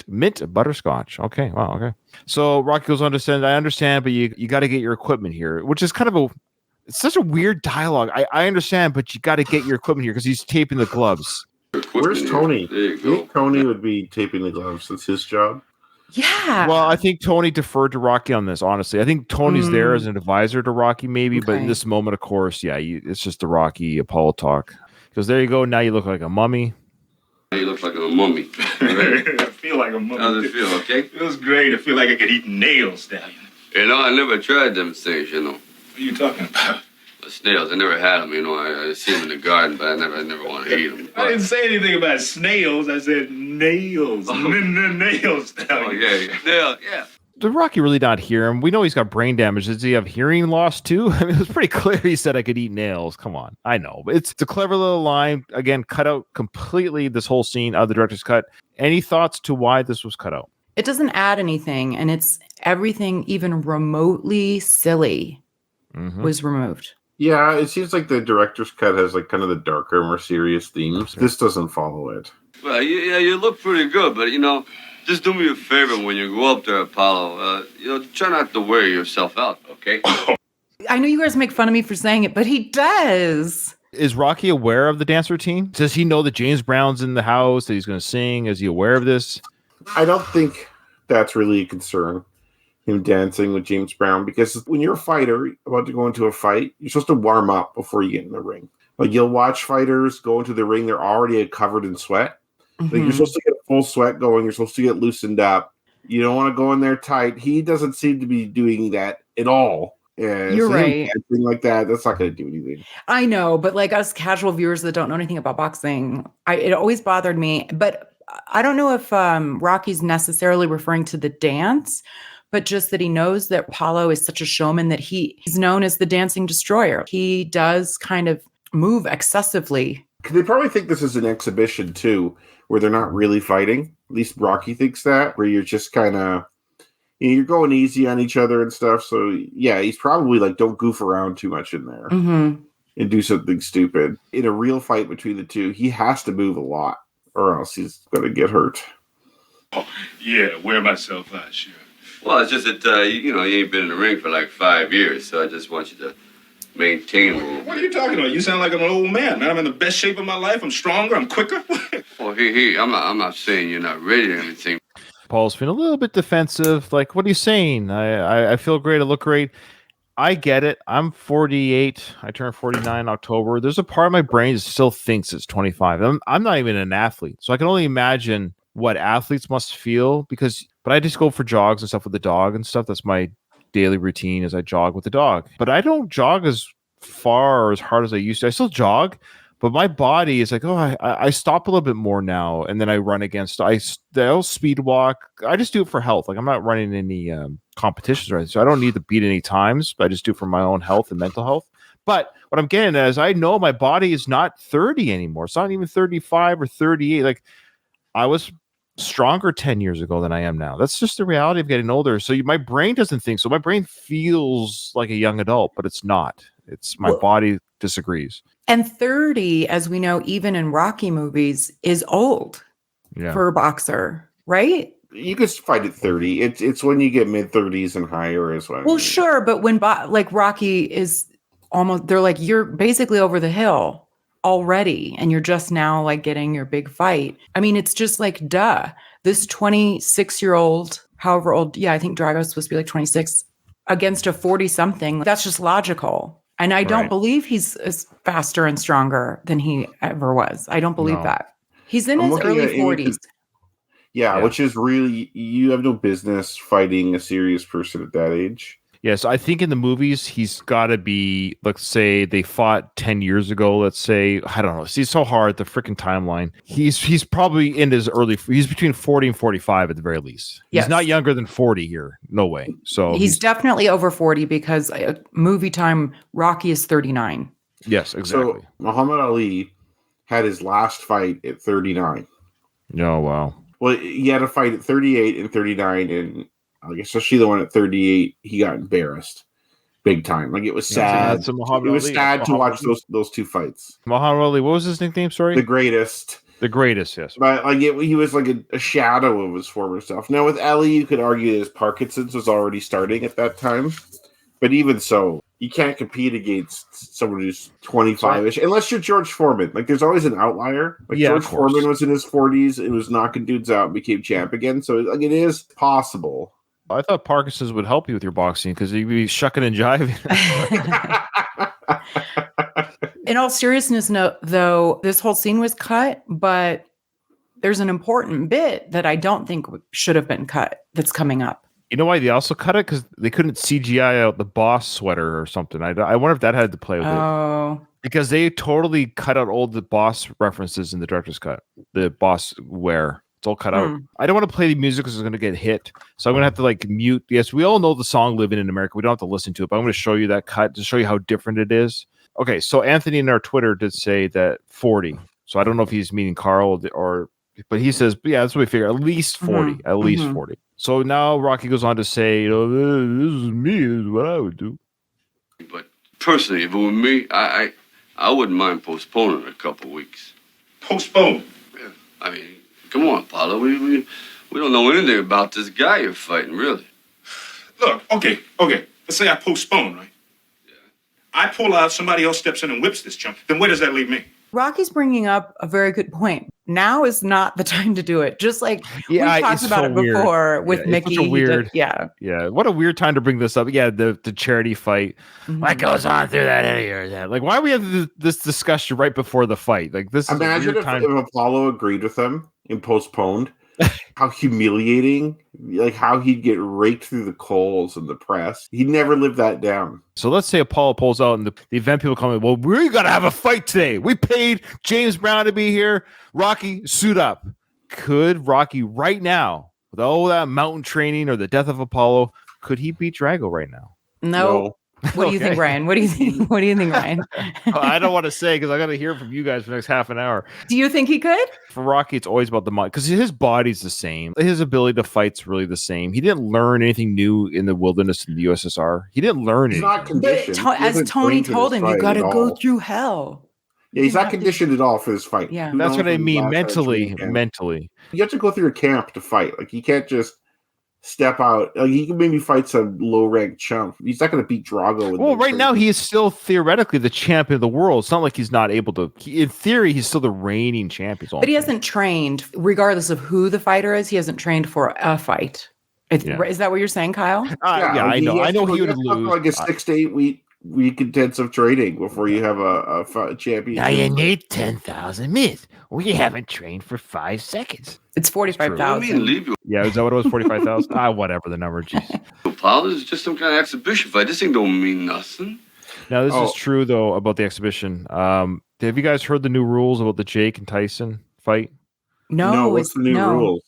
mint butterscotch. Okay. Wow. Okay. So Rocky goes on to say, I understand, but you got to get your equipment here, which is kind of it's such a weird dialogue. I understand, but you got to get your equipment here because he's taping the gloves. equipment. Where's Tony? There you I think go. Tony would be taping the gloves. That's his job. Yeah. Well, I think Tony deferred to Rocky on this, honestly. I think Tony's there as an advisor to Rocky, maybe, but in Okay. this moment, of course, yeah, it's just the Rocky Apollo talk. Because there you go. Now you look like a mummy. You look like a mummy. Right? I feel like a mummy. How's it feel, okay? Feels great. I feel like I could eat nails, Stallion. I never tried them things, What are you talking about? The snails, I never had them, I see them in the garden, but I never want to eat them. I didn't say anything about snails. I said nails. Nails, Stallion. Oh, yeah. Did Rocky really not hear him? We know he's got brain damage. Does he have hearing loss too? I mean, it was pretty clear he said I could eat nails. Come on. I know. But it's a clever little line. Again, cut out completely this whole scene out of the director's cut. Any thoughts to why this was cut out? it doesn't add anything, and it's everything even remotely silly Mhm. was removed. Yeah, it seems like the director's cut has like kind of the darker, more serious themes. This doesn't follow it. Well, you look pretty good, but just do me a favor when you go up there, Apollo. Try not to wear yourself out, okay? I know you guys make fun of me for saying it, but he does. Is Rocky aware of the dance routine? Does he know that James Brown's in the house, that he's going to sing? Is he aware of this? I don't think that's really a concern, him dancing with James Brown, because when you're a fighter about to go into a fight, you're supposed to warm up before you get in the ring. Like, you'll watch fighters go into the ring, they're already covered in sweat. Like, you're Mhm. supposed to get full sweat going, you're supposed to get loosened up. You don't want to go in there tight. He doesn't seem to be doing that at all. Yeah, You're so him right. dancing like that, that's not going to do anything. I know, but like us casual viewers that don't know anything about boxing, it always bothered me. But I don't know if Rocky's necessarily referring to the dance, but just that he knows that Apollo is such a showman that he's known as the dancing destroyer. He does kind of move excessively. They probably think this is an exhibition too, where they're not really fighting. At least Rocky thinks that, where you're just kind of, you're going easy on each other and stuff. So yeah, he's probably like, don't goof around too much in there Mm-hmm. and do something stupid. In a real fight between the two, he has to move a lot, or else he's going to get hurt. Yeah, wear myself out, sure. Well, it's just that, you ain't been in the ring for like 5 years, so I just want you to maintain a little What are bit. you talking about? You sound like I'm an old man. I'm in the best shape of my life. I'm stronger. I'm quicker. Oh, hey, I'm not saying you're not ready or anything. Paul's feeling a little bit defensive. Like, what are you saying? I feel great. I look great. I get it. I'm 48. I turned 49 in October. There's a part of my brain that still thinks it's 25. I'm not even an athlete. So I can only imagine what athletes must feel but I just go for jogs and stuff with the dog and stuff. That's my daily routine as I jog with the dog. But I don't jog as far or as hard as I used to. I still jog, but my body is like, oh, I stop a little bit more now. And then I run against, I'll speed walk. I just do it for health. Like I'm not running any competitions or anything. So I don't need to beat any times, but I just do it for my own health and mental health. But what I'm getting at is I know my body is not 30 anymore. It's not even 35 or 38. Like I was stronger 10 years ago than I am now. That's just the reality of getting older. So my brain doesn't think so. My brain feels like a young adult, but it's not. It's my body disagrees. And 30, as we know, even in Rocky movies, is old for a boxer, right? You could fight at 30. It's when you get mid 30s and higher as well. Well, sure, but when like Rocky is almost, they're like, you're basically over the hill already, and you're just now like getting your big fight. I mean, it's just like, duh. This 26-year-old, however old, I think Drago's supposed to be like 26, against a 40-something. That's just logical. And I don't believe he's as faster and stronger than he ever was. I don't believe that. He's in his early 40s. Yeah, which is really, you have no business fighting a serious person at that age. Yeah, so I think in the movies, he's got to be, let's say they fought 10 years ago. Let's say, I don't know. See, it's so hard, the freaking timeline. He's probably in his he's between 40 and 45 at the very least. He's not younger than 40 here. No way. So he's definitely over 40 because movie time, Rocky is 39. Yes, exactly. So Muhammad Ali had his last fight at 39. Oh, wow. Well, he had a fight at 38 and 39, and especially the one at 38, he got embarrassed big time. Like it was sad. It was sad to watch those two fights. Muhammad Ali, what was his nickname? Sorry, the greatest. The greatest, yes. But like he was like a shadow of his former self. Now with Ali, you could argue that his Parkinson's was already starting at that time. But even so, you can't compete against someone who's 25-ish unless you're George Foreman. Like there's always an outlier. Like George Foreman was in his 40s. It was knocking dudes out and became champ again. So like it is possible. I thought Parkinson's would help you with your boxing because you'd be shucking and jiving. In all seriousness, though, this whole scene was cut, but there's an important bit that I don't think should have been cut that's coming up. You know why they also cut it? Because they couldn't CGI out the boss sweater or something. I wonder if that had to play with it. Because they totally cut out all the boss references in the director's cut. The boss wear. It's all cut out. I don't want to play the music because it's going to get hit. So I'm going to have to like mute. Yes, we all know the song Living in America. We don't have to listen to it, but I'm going to show you that cut to show you how different it is. Okay, so Anthony in our Twitter did say that 40. So I don't know if he's meaning Carl but he says, that's what we figure. At least 40. At least 40. So now Rocky goes on to say, this is me, is what I would do. But personally, if it were me, I wouldn't mind postponing a couple weeks. Postpone? Yeah, I mean, come on, Paulo. We don't know anything about this guy you're fighting, really. Look, okay. Let's say I postpone, right? Yeah. I pull out, somebody else steps in and whips this chump. Then where does that leave me? Rocky's bringing up a very good point. Now is not the time to do it. Just like we talked about it before with Mickey. Yeah. What a weird time to bring this up. Yeah, the charity fight. What goes on through that area? Like, why do we have this discussion right before the fight? Like, this. Imagine if Apollo agreed with them and postponed. How humiliating! Like how he'd get raked through the coals in the press. He'd never live that down. So let's say Apollo pulls out and the event people come in. Well, we got to have a fight today. We paid James Brown to be here. Rocky, suit up. Could Rocky right now, with all that mountain training or the death of Apollo, could he beat Drago right now? No. What do you think, Ryan? What do you think? What do you think, Ryan? I don't want to say because I got to hear from you guys for the next half an hour. Do you think he could? For Rocky, it's always about the mind because his body's the same. His ability to fight's really the same. He didn't learn anything new in the wilderness in the USSR. He didn't learn anything. Not conditioned. As Tony told him, you got to go through hell. Yeah, he's not conditioned at all for this fight. Yeah, that's what I mean. Mentally, you have to go through a camp to fight. Like you can't just step out. Like, he can maybe fight some low ranked chump. He's not going to beat Drago. Well, right now he is still theoretically the champion of the world. It's not like he's not able to. In theory, he's still the reigning champion. But he hasn't trained, regardless of who the fighter is. He hasn't trained for a fight. Is that what you're saying, Kyle? Yeah, I know. I know he would lose. Like a 6 to 8 week intensive training before you have a champion. Now you need 10,000 minutes. We haven't trained for 5 seconds. It's 45,000. Yeah, is that what it was? 45,000? Whatever the number. Jeez. Apollo, this is just some kind of exhibition fight. This thing don't mean nothing. Now, this is true, though, about the exhibition. Have you guys heard the new rules about the Jake and Tyson fight? No, what's the new rules?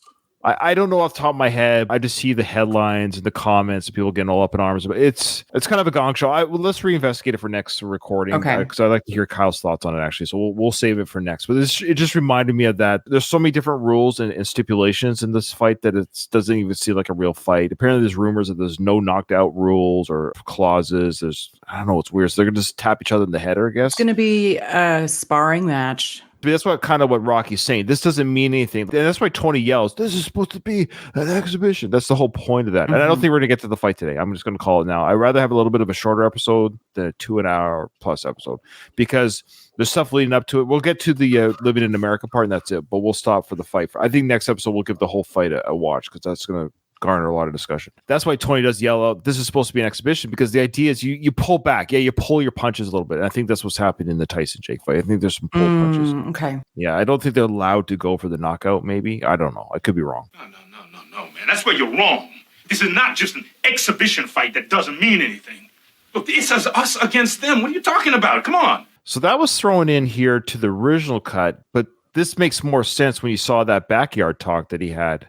I don't know off the top of my head. I just see the headlines and the comments of people getting all up in arms. But it's kind of a gong show. Let's reinvestigate it for next recording. Okay. Because I'd like to hear Kyle's thoughts on it, actually. So we'll save it for next. But it just reminded me of that. There's so many different rules and stipulations in this fight that it doesn't even seem like a real fight. Apparently, there's rumors that there's no knocked out rules or clauses. I don't know. It's weird. So they're going to just tap each other in the head, I guess. It's going to be a sparring match. But that's what Rocky's saying. This doesn't mean anything. And that's why Tony yells, this is supposed to be an exhibition. That's the whole point of that. And I don't think we're going to get to the fight today. I'm just going to call it now. I'd rather have a little bit of a shorter episode than a 2-hour plus episode because there's stuff leading up to it. We'll get to the Living in America part and that's it. But we'll stop for the fight. I think next episode we'll give the whole fight a watch because that's going to garner a lot of discussion. That's why Tony does yell out, this is supposed to be an exhibition because the idea is you pull back. Yeah, you pull your punches a little bit. And I think that's what's happening in the Tyson Jake fight. I think there's some pull punches. Okay. Yeah, I don't think they're allowed to go for the knockout, maybe. I don't know. I could be wrong. No, man. That's where you're wrong. This is not just an exhibition fight that doesn't mean anything. Look, it's us against them. What are you talking about? Come on. So that was thrown in here to the original cut, but this makes more sense when you saw that backyard talk that he had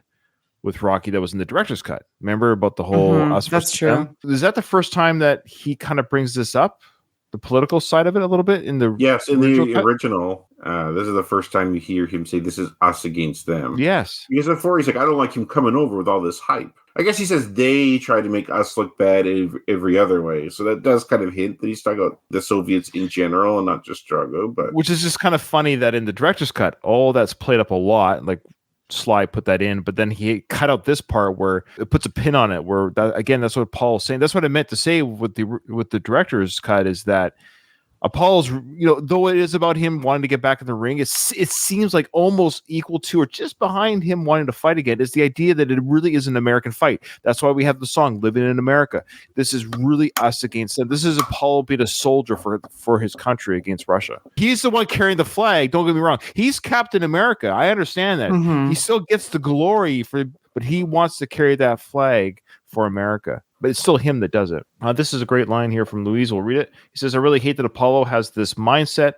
with Rocky that was in the director's cut. Remember about the whole us that's versus true. them? Is that the first time that he kind of brings this up? The political side of it a little bit in the Yes, in original the cut? original. This is the first time you hear him say this is us against them. Yes. Because before he's like, I don't like him coming over with all this hype. I guess he says they try to make us look bad every other way. So that does kind of hint that he's talking about the Soviets in general and not just Drago. But Which is just kind of funny that in the director's cut, all that's played up a lot. Like Sly put that in, but then he cut out this part where it puts a pin on it. Where that, again, that's what Paul's saying. That's what I meant to say with the director's cut is that Apollo's, though it is about him wanting to get back in the ring, it seems like almost equal to or just behind him wanting to fight again is the idea that it really is an American fight. That's why we have the song "Living in America." This is really us against them. This is Apollo being a soldier for his country against Russia. He's the one carrying the flag. Don't get me wrong. He's Captain America. I understand that. He still gets the glory but he wants to carry that flag for America. But it's still him that does it. This is a great line here from Louise. We'll read it. He says, I really hate that Apollo has this mindset.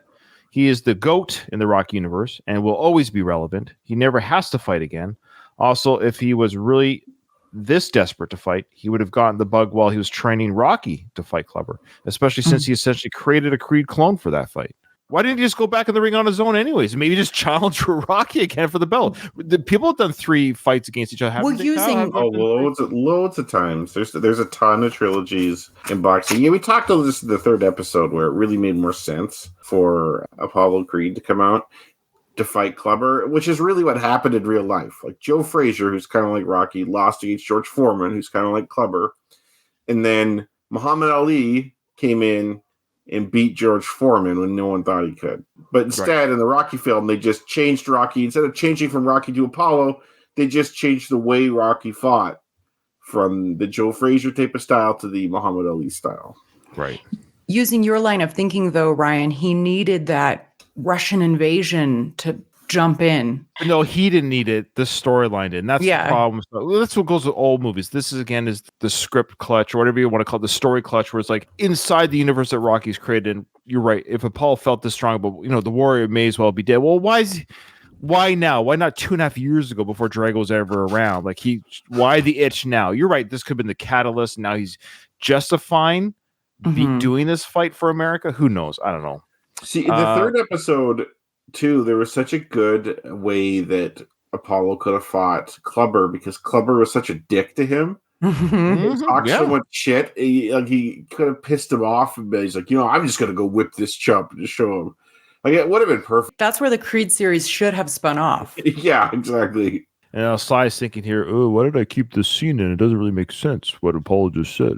He is the GOAT in the Rocky universe and will always be relevant. He never has to fight again. Also, if he was really this desperate to fight, he would have gotten the bug while he was training Rocky to fight Clubber, especially since he essentially created a Creed clone for that fight. Why didn't he just go back in the ring on his own anyways? Maybe just challenge for Rocky again for the belt. The people have done 3 fights against each other. Loads of times. There's a ton of trilogies in boxing. Yeah, we talked about this in the 3rd episode where it really made more sense for Apollo Creed to come out to fight Clubber, which is really what happened in real life. Like Joe Frazier, who's kind of like Rocky, lost against George Foreman, who's kind of like Clubber. And then Muhammad Ali came in and beat George Foreman when no one thought he could. But instead, in the Rocky film, they just changed Rocky. Instead of changing from Rocky to Apollo, they just changed the way Rocky fought from the Joe Frazier type of style to the Muhammad Ali style. Right. Using your line of thinking, though, Ryan, he needed that Russian invasion to jump in. No, he didn't need it. The storyline did. And that's the problem. That's what goes with all movies. This is, again, is the script clutch or whatever you want to call it, the story clutch, where it's like inside the universe that Rocky's created. And you're right. If Apollo felt this strong, but the warrior may as well be dead. Well, why now? Why not 2.5 years ago before Drago was ever around? Like why the itch now? You're right. This could have been the catalyst. Now he's justifying doing this fight for America. Who knows? I don't know. See, in the 3rd episode, too, there was such a good way that Apollo could have fought Clubber because Clubber was such a dick to him. He talked so much shit. He could have pissed him off, but he's like, I'm just going to go whip this chump and just show him. Like, it would have been perfect. That's where the Creed series should have spun off. Yeah, exactly. And Sly's thinking here, oh, why did I keep this scene in? It doesn't really make sense what Apollo just said.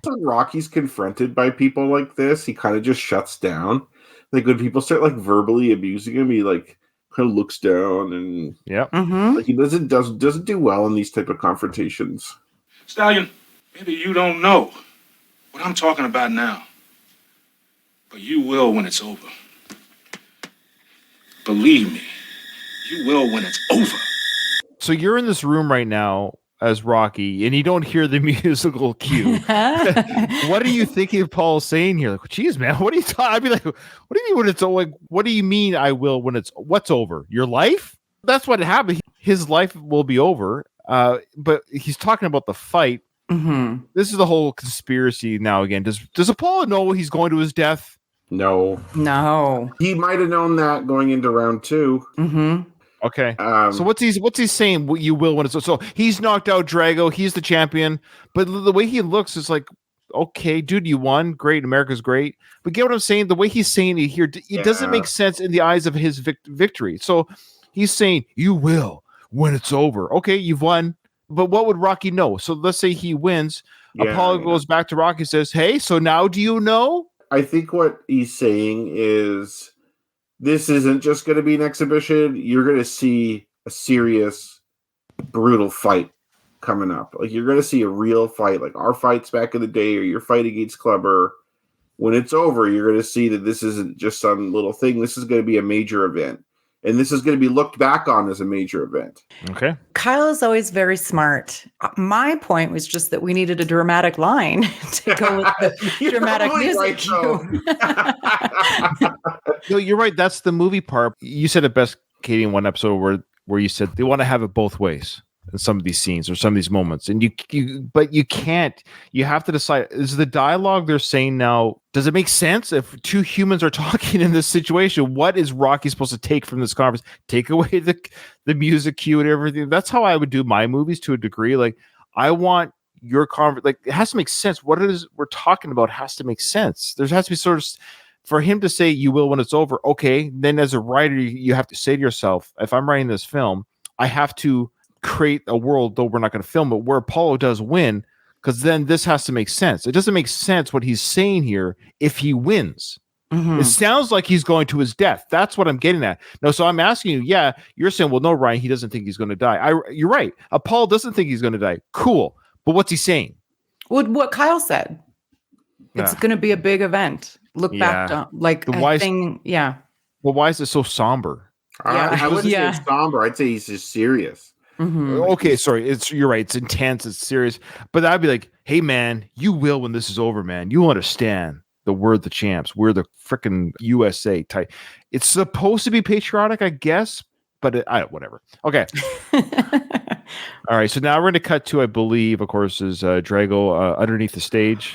When Rocky's confronted by people like this, he kind of just shuts down. Like when people start like verbally abusing him, he like kind of looks down and like he doesn't do well in these type of confrontations. Stallion, maybe you don't know what I'm talking about now, but you will when it's over. Believe me, you will when it's over. So you're in this room right now as Rocky, and you don't hear the musical cue. What are you thinking Paul's saying here? Like, geez, man, what are you talking? I'd be like, what do you mean when it's like? What do you mean I will when it's what's over? Your life? That's what happened. His life will be over. But he's talking about the fight. Mm-hmm. This is the whole conspiracy now. Again, does Apollo know he's going to his death? No. He might have known that going into round 2. Mm-hmm. Okay. So what's he saying? You will when it's so he's knocked out Drago. He's the champion, but the way he looks is like, okay, dude, you won. Great, America's great. But get what I'm saying? The way he's saying it here, it doesn't make sense in the eyes of his victory. So he's saying you will when it's over. Okay, you've won. But what would Rocky know? So let's say he wins. Apollo goes back to Rocky and says, hey, so now do you know? I think what he's saying is this isn't just going to be an exhibition. You're going to see a serious, brutal fight coming up. Like you're going to see a real fight, like our fights back in the day or your fight against Clubber. When it's over, you're going to see that this isn't just some little thing. This is going to be a major event. And this is going to be looked back on as a major event. Okay. Kyle is always very smart. My point was just that we needed a dramatic line to go with the dramatic music cue. No, you're right. That's the movie part. You said it best, Katie, in one episode where you said they want to have it both ways in some of these scenes or some of these moments. And but you can't. You have to decide, is the dialogue they're saying now, does it make sense if two humans are talking in this situation? What is Rocky supposed to take from this conference? Take away the music cue and everything. That's how I would do my movies to a degree. Like I want your conference, like it has to make sense. What it is we're talking about has to make sense. There has to be sort of, for him to say you will when it's over. Okay. Then as a writer, you have to say to yourself, if I'm writing this film, I have to create a world, though we're not going to film it, where Apollo does win, because then this has to make sense. It doesn't make sense what he's saying here if he wins. It sounds like he's going to his death. That's what I'm getting at. No, so I'm asking you, you're saying, well, no, Ryan, he doesn't think he's going to die. You're right. Apollo doesn't think he's going to die. Cool. But what's he saying? What Kyle said. It's going to be a big event. Look back on, like a thing. Yeah. Well, why is it so somber? I wouldn't say it's somber. I'd say he's just serious. Okay, sorry. You're right. It's intense. It's serious. But I'd be like, hey, man, you will when this is over, man. You understand that we're the champs. We're the freaking USA type. It's supposed to be patriotic, I guess, but whatever. Okay. All right. So now we're going to cut to, I believe, of course, is Drago underneath the stage.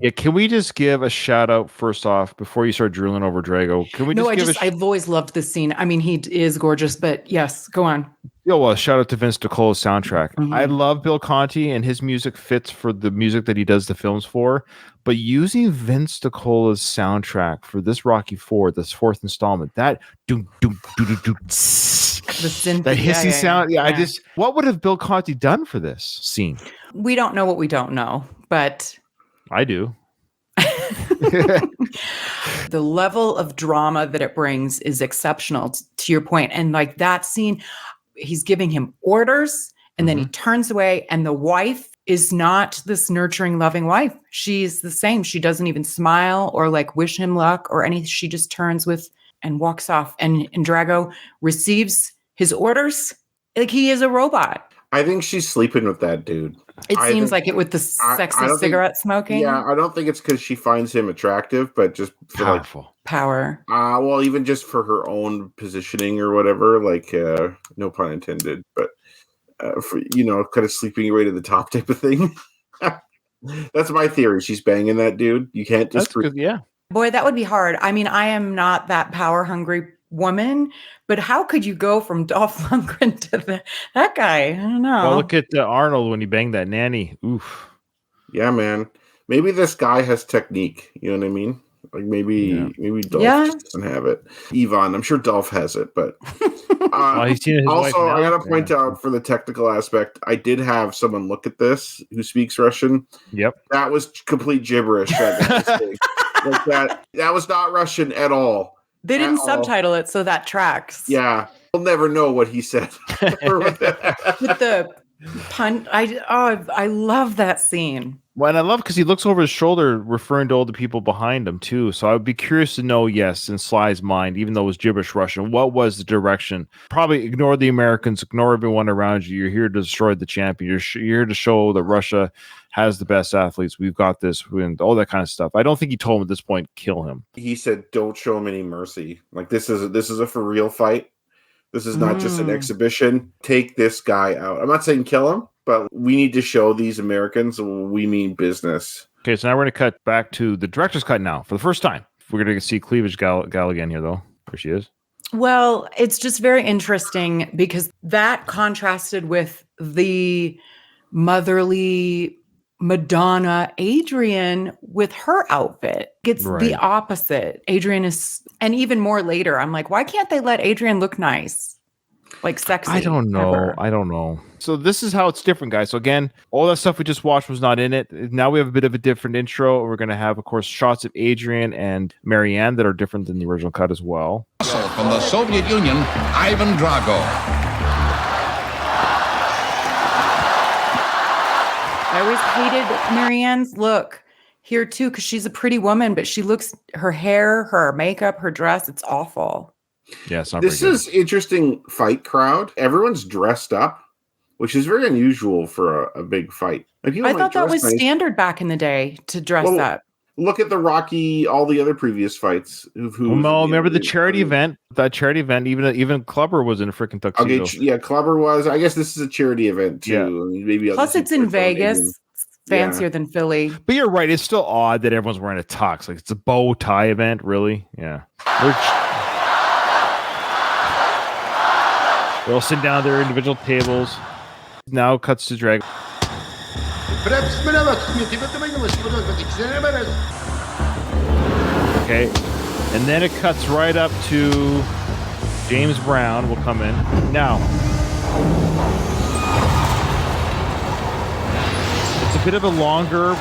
Yeah, can we just give a shout out first off before you start drooling over Drago? Can we I've always loved this scene. I mean, he is gorgeous, but yes, go on. Well, shout out to Vince DiCola's soundtrack. I love Bill Conti, and his music fits for the music that he does the films for. But using Vince DiCola's soundtrack for this Rocky IV, this fourth installment, that doom doom doom doom doom, the synth, that hissy sound. Yeah, what would have Bill Conti done for this scene? We don't know what we don't know, but I do. The level of drama that it brings is exceptional, to your point. And like that scene, he's giving him orders and then he turns away, and the wife is not this nurturing, loving wife. She's the same. She doesn't even smile or like wish him luck or anything. She just turns and walks off. And Drago receives his orders like he is a robot. I think she's sleeping with that dude. It seems like it with the sexy cigarette smoking. Yeah, I don't think it's because she finds him attractive, but just for powerful power. Well, even just for her own positioning or whatever. Like, no pun intended, but for kind of sleeping your way to the top type of thing. That's my theory. She's banging that dude. You can't just. That's good. Yeah. Boy, that would be hard. I mean, I am not that power hungry woman, but how could you go from Dolph Lundgren to that guy? I don't know. Well, look at Arnold when he banged that nanny. Oof. Yeah, man. Maybe this guy has technique. You know what I mean? Like maybe Dolph just doesn't have it. Yvonne, I'm sure Dolph has it, but He's seen his wife also now. I gotta point out for the technical aspect, I did have someone look at this who speaks Russian. Yep. That was complete gibberish. That was not Russian at all. They didn't subtitle it, so that tracks. Yeah. We'll never know what he said. With the pun, I love that scene. Well, and I love because he looks over his shoulder, referring to all the people behind him too. So I would be curious to know, yes, in Sly's mind, even though it was gibberish Russian, what was the direction? Probably ignore the Americans, ignore everyone around you. You're here to destroy the champion. You're here to show that Russia has the best athletes. We've got this, and all that kind of stuff. I don't think he told him at this point, kill him. He said, "Don't show him any mercy. Like this is a for real fight. This is not just an exhibition. Take this guy out. I'm not saying kill him, but we need to show these Americans we mean business." Okay, so now we're going to cut back to the director's cut now for the first time. We're going to see Cleavage Gal again here, though. There she is. Well, it's just very interesting because that contrasted with the motherly Madonna Adrian with her outfit. It's the opposite. Adrian is, and even more later, I'm like, why can't they let Adrian look nice? Like sexy. I don't know. So this is how it's different, guys. So again, all that stuff we just watched was not in it. Now we have a bit of a different intro. We're going to have, of course, shots of Adrian and Marianne that are different than the original cut as well. From the Soviet Union, Ivan Drago. I always hated Marianne's look here too, because she's a pretty woman, but she looks, her hair, her makeup, her dress, it's awful. Yeah, it's not this is interesting fight crowd. Everyone's dressed up, which is very unusual for a big fight. Like, I thought that was standard back in the day to dress up. Look at the Rocky, all the other previous fights. Remember the charity event? That charity event, even Clubber was in a freaking tuxedo. Okay, yeah, Clubber was. I guess this is a charity event too. Yeah. I mean, maybe plus it's in Vegas, fancier than Philly. But you're right. It's still odd that everyone's wearing a tux. Like it's a bow tie event, really. Yeah. They're all sitting down at their individual tables. Now cuts to Drago. Okay, and then it cuts right up to James Brown will come in. Now, it's a bit of a longer,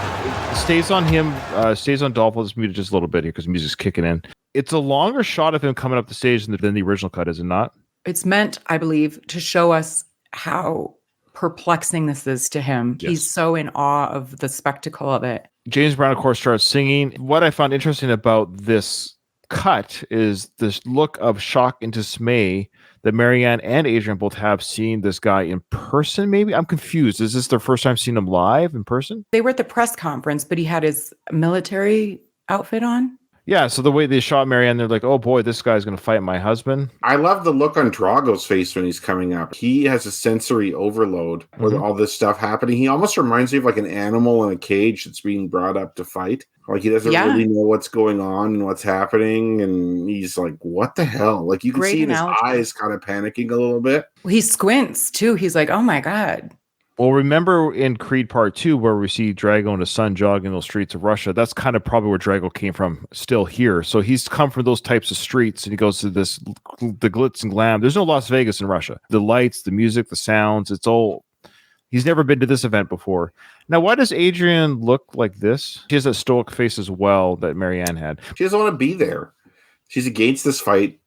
it stays on him, stays on Dolph. Let's mute it just a little bit here because the music's kicking in. It's a longer shot of him coming up the stage than the original cut, is it not? It's meant, I believe, to show us how perplexing this is to him. Yes. He's so in awe of the spectacle of it. James Brown, of course, starts singing. What I found interesting about this cut is this look of shock and dismay that Marianne and Adrian both have seeing this guy in person, maybe? I'm confused. Is this their first time seeing him live in person? They were at the press conference, but he had his military outfit on. Yeah, so the way they shot Marianne, they're like, oh boy, this guy's going to fight my husband. I love the look on Drago's face when he's coming up. He has a sensory overload with all this stuff happening. He almost reminds me of like an animal in a cage that's being brought up to fight. Like he doesn't really know what's going on and what's happening. And he's like, what the hell? Like you can see in his eyes kind of panicking a little bit. Well, he squints too. He's like, oh my God. Well, remember in Creed Part 2 where we see Drago and his son jogging those streets of Russia, that's kind of probably where Drago came from still here. So he's come from those types of streets and he goes to the glitz and glam. There's no Las Vegas in Russia. The lights, the music, the sounds, it's all... He's never been to this event before. Now, why does Adrian look like this? She has that stoic face as well that Marianne had. She doesn't want to be there. She's against this fight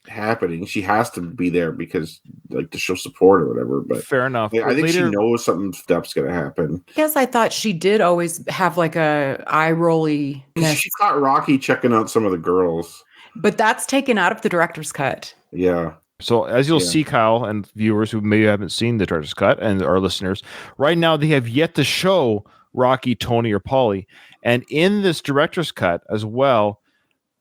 happening. She has to be there because like to show support or whatever, but fair enough. I think she knows something stuff's gonna happen. Yes, I thought she did always have like a eye rolly. She caught Rocky checking out some of the girls, but that's taken out of the director's cut. Yeah. So as you'll see, Kyle and viewers who maybe haven't seen the director's cut and our listeners, right now they have yet to show Rocky, Tony, or Paulie, and in this director's cut as well,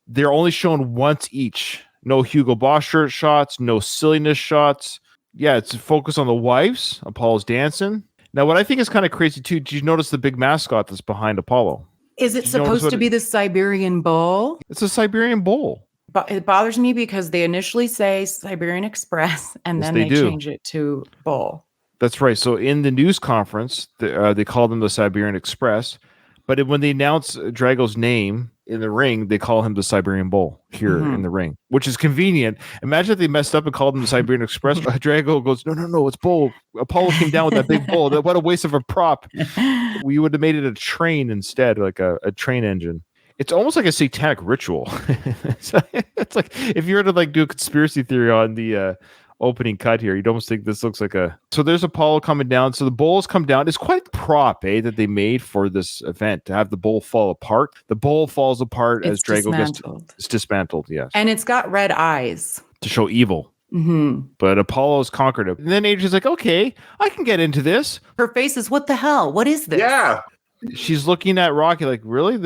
they're only shown once each. No Hugo Boss shirt shots, no silliness shots. Yeah, it's a focus on the wives. Apollo's dancing. Now, what I think is kind of crazy, too, did you notice the big mascot that's behind Apollo? Is it supposed to be the Siberian bull? It's a Siberian bull. But it bothers me because they initially say Siberian Express and Yes, then they they do. change it to Bull. That's right. So in the news conference, they call them the Siberian Express, but when they announce Drago's name in the ring, they call him the Siberian Bull here in the ring, which is convenient. Imagine if they messed up and called him the Siberian Express. Drago goes, no, it's Bull. Apollo came down with that big bull. What a waste of a prop. We would have made it a train instead, like a train engine. It's almost like a satanic ritual. It's like if you were to like do a conspiracy theory on the opening cut here, you'd almost think this looks like a. So there's Apollo coming down. So the bulls come down. It's quite prop, that they made for this event to have the bull fall apart. The bull falls apart as Drago gets dismantled. Yes, and it's got red eyes to show evil. But Apollo's conquered it. And then Adrian's like, okay, I can get into this. Her face is, what the hell? What is this? Yeah. She's looking at Rocky like, really?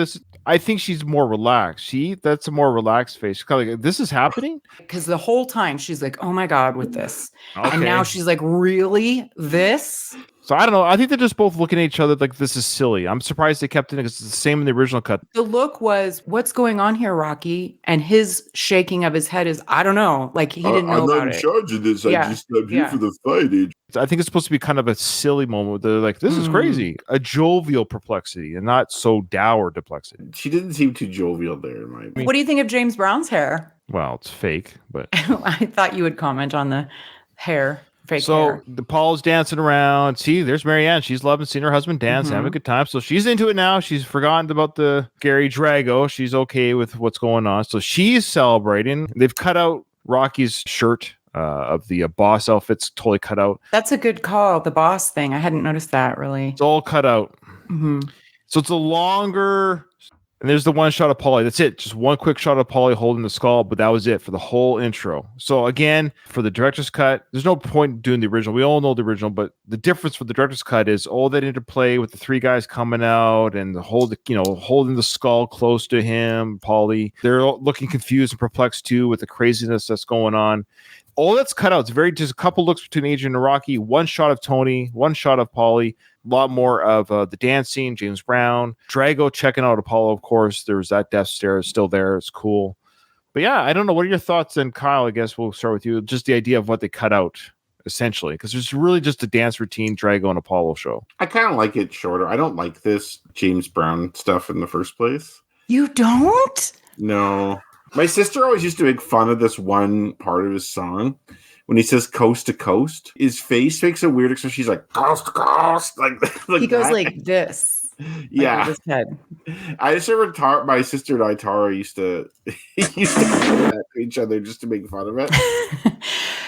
I think she's more relaxed. That's a more relaxed face. She's kind of like, this is happening? Because the whole time she's like, oh my God, with this. Okay. And now she's like, really? This? So I don't know. I think they're just both looking at each other like this is silly. I'm surprised they kept it because it's the same in the original cut. The look was, what's going on here, Rocky? And his shaking of his head is, I don't know. Like he didn't know about it. I'm not in charge of this. Yeah. I just I'm here for the fight, Adrian. I think it's supposed to be kind of a silly moment. They're like, this is crazy. A jovial perplexity and not so dour perplexity. She didn't seem too jovial there. In my opinion. What do you think of James Brown's hair? Well, it's fake, but I thought you would comment on the hair. Fake so hair. the Paul's dancing around. See, there's Marianne. She's loving seeing her husband dance, having a good time. So she's into it now. She's forgotten about the Gary Drago. She's okay with what's going on. So she's celebrating. They've cut out Rocky's shirt of the boss outfit's totally cut out. That's a good call. The boss thing. I hadn't noticed that really. It's all cut out. So it's a longer. And there's the one shot of Paulie. That's it. Just one quick shot of Paulie holding the skull, but that was it for the whole intro. So again, for the director's cut, there's no point doing the original. We all know the original, but the difference for the director's cut is all that interplay with the three guys coming out and holding the skull close to him, Paulie. They're looking confused and perplexed too with the craziness that's going on. All that's cut out. It's just a couple looks between Adrian and Rocky, one shot of Tony, one shot of Paulie. A lot more of the dancing, James Brown, Drago checking out Apollo, of course. There was that death stare still there. It's cool. But yeah, I don't know. What are your thoughts then, Kyle? I guess we'll start with you. Just the idea of what they cut out, essentially, because there's really just a dance routine, Drago and Apollo show. I kind of like it shorter. I don't like this James Brown stuff in the first place. You don't? No. My sister always used to make fun of this one part of his song. When he says coast to coast, his face makes a weird expression. She's like, coast to coast. Like he goes that. like this. Yeah. Like with his head. I just remember my sister and I, Tara, used to do that to each other just to make fun of it.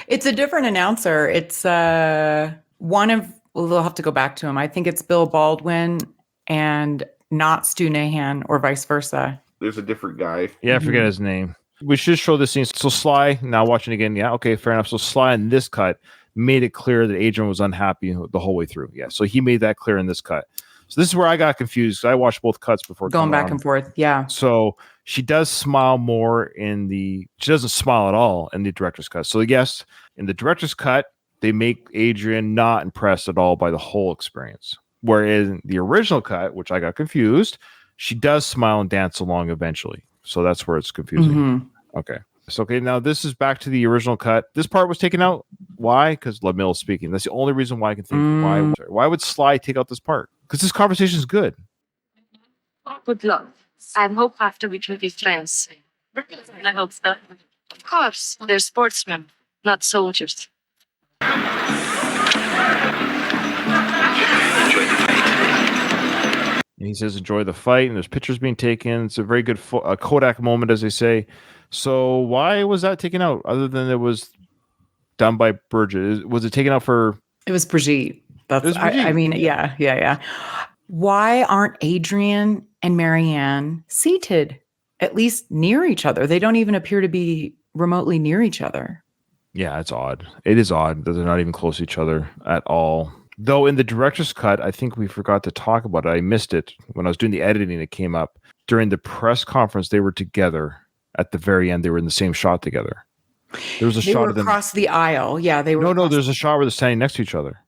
It's a different announcer. It's one of, we'll have to go back to him. I think it's Bill Baldwin and not Stu Nahan or vice versa. There's a different guy. Yeah, I forget his name. We should show this scene. So Sly, now watching again, yeah, okay, fair enough. So Sly in this cut made it clear that Adrian was unhappy the whole way through. Yeah, so he made that clear in this cut. So this is where I got confused. I watched both cuts before going back and forth. Yeah. So she does smile more she doesn't smile at all in the director's cut. So yes, in the director's cut, they make Adrian not impressed at all by the whole experience. Whereas in the original cut, which I got confused, she does smile and dance along eventually. So that's where it's confusing. Okay. So, okay, now this is back to the original cut. This part was taken out. Why? Because LaMille is speaking. That's the only reason why I can think. Why would Sly take out this part? Because this conversation is good. Good luck. I hope after we will be friends. I hope so. Of course, they're sportsmen, not soldiers. And he says, enjoy the fight, and there's pictures being taken. It's a very good Kodak moment, as they say. So why was that taken out, other than it was done by Bridget? Was it taken out for... It was Brigitte. I mean, yeah. Why aren't Adrian and Marianne seated, at least near each other? They don't even appear to be remotely near each other. Yeah, it's odd. It is odd that they're not even close to each other at all. Though in the director's cut, I think we forgot to talk about it. I missed it when I was doing the editing. It came up during the press conference. They were together at the very end. They were in the same shot together. There was a shot of them across the aisle. Yeah, they were. No. There's a shot where they're standing next to each other.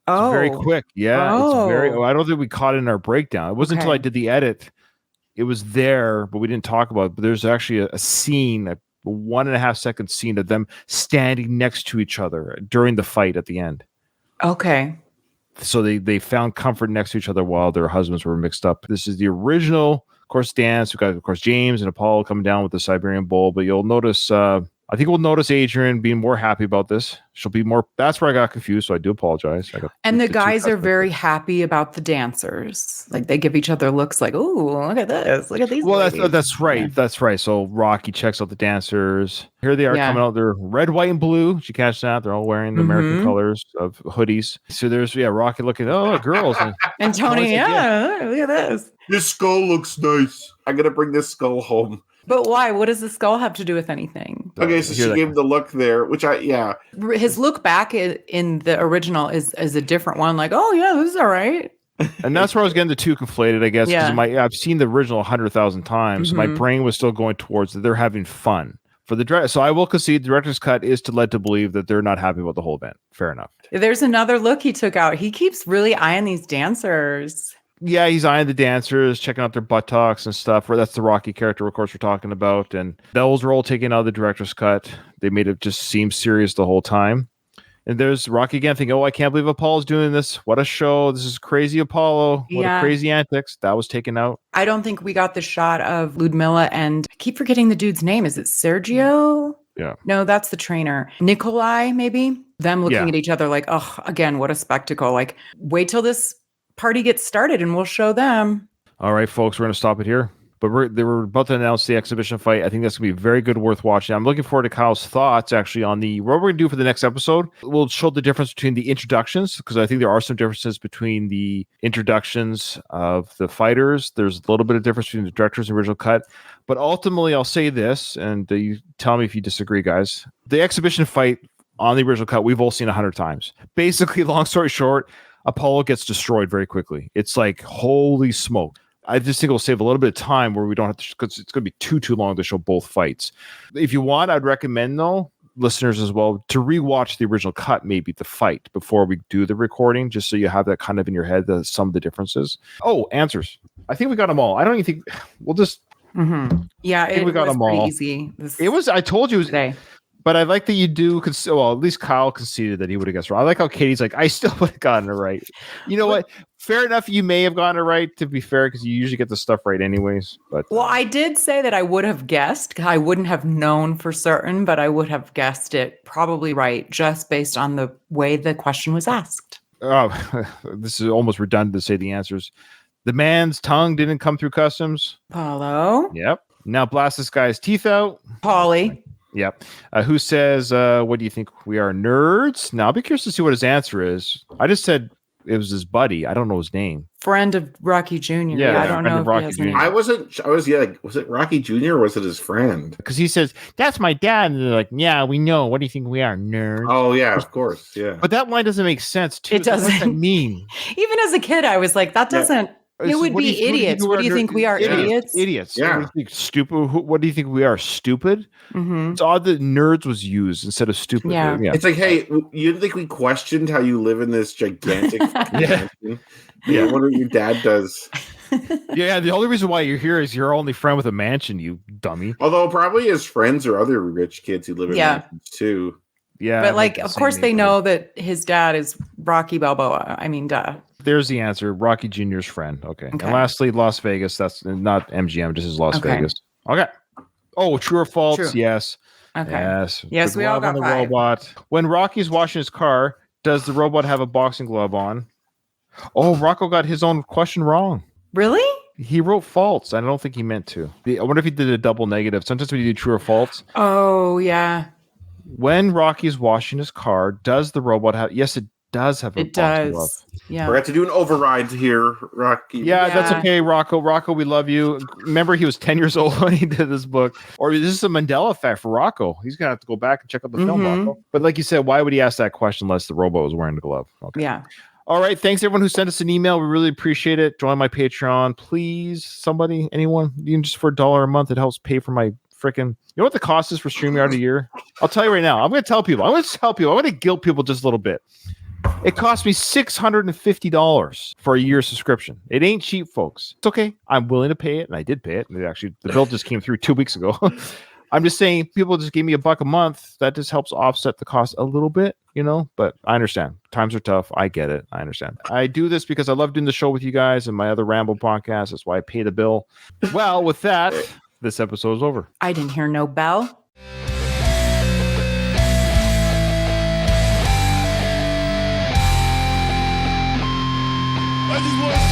Oh, it's very quick. Yeah, it's very. I don't think we caught it in our breakdown. It wasn't until I did the edit it was there, but we didn't talk about it. But there's actually a scene, a 1.5 second scene of them standing next to each other during the fight at the end. Okay. So they found comfort next to each other while their husbands were mixed up. This is the original, of course, dance. We've got, of course, James and Apollo coming down with the Siberian Bowl. But you'll notice, I think we'll notice Adrian being more happy about this. She'll be more. That's where I got confused. So I do apologize. And the guys are very happy about the dancers. Like they give each other looks like, "Ooh, look at this! Look at these." Well, ladies." that's right. Yeah. That's right. So Rocky checks out the dancers. Here they are coming out. They're red, white, and blue. Did you catch that? They're all wearing the American colors of hoodies. So there's Rocky looking. Oh, girls. And Tony, look at this. This skull looks nice. I'm gonna bring this skull home. But why? What does the skull have to do with anything? Okay, so she gave the look there, which His look back in the original is a different one. Like, oh yeah, this is all right. And that's where I was getting the two conflated, I guess, because I've seen the original 100,000 times. My brain was still going towards that they're having fun for the director. So I will concede the director's cut is to led to believe that they're not happy about the whole event. Fair enough. There's another look he took out. He keeps really eyeing these dancers. Yeah, he's eyeing the dancers, checking out their buttocks and stuff. That's the Rocky character, of course, we're talking about. And those were all taken out of the director's cut. They made it just seem serious the whole time. And there's Rocky again thinking, I can't believe Apollo's doing this. What a show. This is crazy Apollo. What a crazy antics. That was taken out. I don't think we got the shot of Ludmilla and I keep forgetting the dude's name. Is it Sergio? Yeah. No, that's the trainer. Nikolai, maybe? Them looking at each other like, oh, again, what a spectacle. Like, wait till this party gets started and we'll show them. All right, folks, we're going to stop it here. But they were about to announce the exhibition fight. I think that's going to be very good, worth watching. I'm looking forward to Kyle's thoughts, actually, on what we're going to do for the next episode. We'll show the difference between the introductions, because I think there are some differences between the introductions of the fighters. There's a little bit of difference between the director's original cut. But ultimately, I'll say this, and you tell me if you disagree, guys. The exhibition fight on the original cut, we've all seen 100 times. Basically, long story short, Apollo gets destroyed very quickly. It's like, holy smoke. I just think it'll save a little bit of time where we don't have to, because it's going to be too long to show both fights. If you want, I'd recommend, though, listeners as well, to rewatch the original cut, maybe the fight, before we do the recording, just so you have that kind of in your head, some of the differences. Oh, answers. I think we got them all. I don't even think, we'll just. Yeah, I think we got them all. Easy. It was, I told you, today. But I like that you do, well, at least Kyle conceded that he would have guessed wrong. I like how Katie's like, I still would have gotten it right. You know what? Fair enough. You may have gotten it right, to be fair, because you usually get the stuff right anyways. But well, I did say that I would have guessed. I wouldn't have known for certain, but I would have guessed it probably right, just based on the way the question was asked. Oh, this is almost redundant to say the answers. The man's tongue didn't come through customs. Paulo. Yep. Now blast this guy's teeth out. Paulie. Yep. Who says, what do you think we are, nerds? Now, I'll be curious to see what his answer is. I just said it was his buddy. I don't know his name. Friend of Rocky Jr. Yeah, I don't know if Rocky he has Jr. was it Rocky Jr. or was it his friend? Because he says, that's my dad. And they're like, yeah, we know. What do you think we are, nerds? Oh, yeah, of course. Yeah. But that line doesn't make sense, too. It doesn't. What does that mean? Even as a kid, I was like, that doesn't. It would be idiots. What do you think we are? Idiots? Idiots. Yeah. What do you think, stupid? What do you think we are? Stupid? It's odd that nerds was used instead of stupid. Yeah. It's like, hey, you didn't think we questioned how you live in this gigantic mansion? Yeah, what your dad does. Yeah, the only reason why you're here is your only friend with a mansion, you dummy. Although probably his friends are other rich kids who live in mansions too. Yeah. But like, of course they know that his dad is Rocky Balboa. I mean, duh. There's the answer. Rocky Jr.'s friend. Okay. And lastly, Las Vegas. That's not MGM, just is Las Vegas. Okay. Oh, true or false? True. Yes. Okay. Yes. We all got the 5. robot. When Rocky's washing his car, does the robot have a boxing glove on? Oh, Rocco got his own question wrong. Really? He wrote false. I don't think he meant to. I wonder if he did a double negative. Sometimes we do true or false. Oh, yeah. When Rocky's washing his car, does the robot have? Yes, it does have a boxing glove. Yeah. We're going to do an override here, Rocky. Yeah, that's okay, Rocco. Rocco, we love you. Remember, he was 10 years old when he did this book. Or this is a Mandela effect for Rocco. He's going to have to go back and check out the film, Rocco. But like you said, why would he ask that question unless the robot was wearing the glove? Okay. Yeah. All right. Thanks, everyone who sent us an email. We really appreciate it. Join my Patreon. Please, somebody, anyone, even just for $1 a month, it helps pay for my freaking... You know what the cost is for StreamYard a year? I'll tell you right now. I'm going to tell people. I'm going to guilt people just a little bit. It cost me $650 for a year's subscription. It ain't cheap, folks. It's okay. I'm willing to pay it, and I did pay it. And actually, the bill just came through 2 weeks ago. I'm just saying, people just gave me $1 a month. That just helps offset the cost a little bit, but I understand. Times are tough. I get it. I understand. I do this because I love doing the show with you guys and my other Ramble podcast. That's why I pay the bill. Well, with that, this episode is over. I didn't hear no bell. I just want to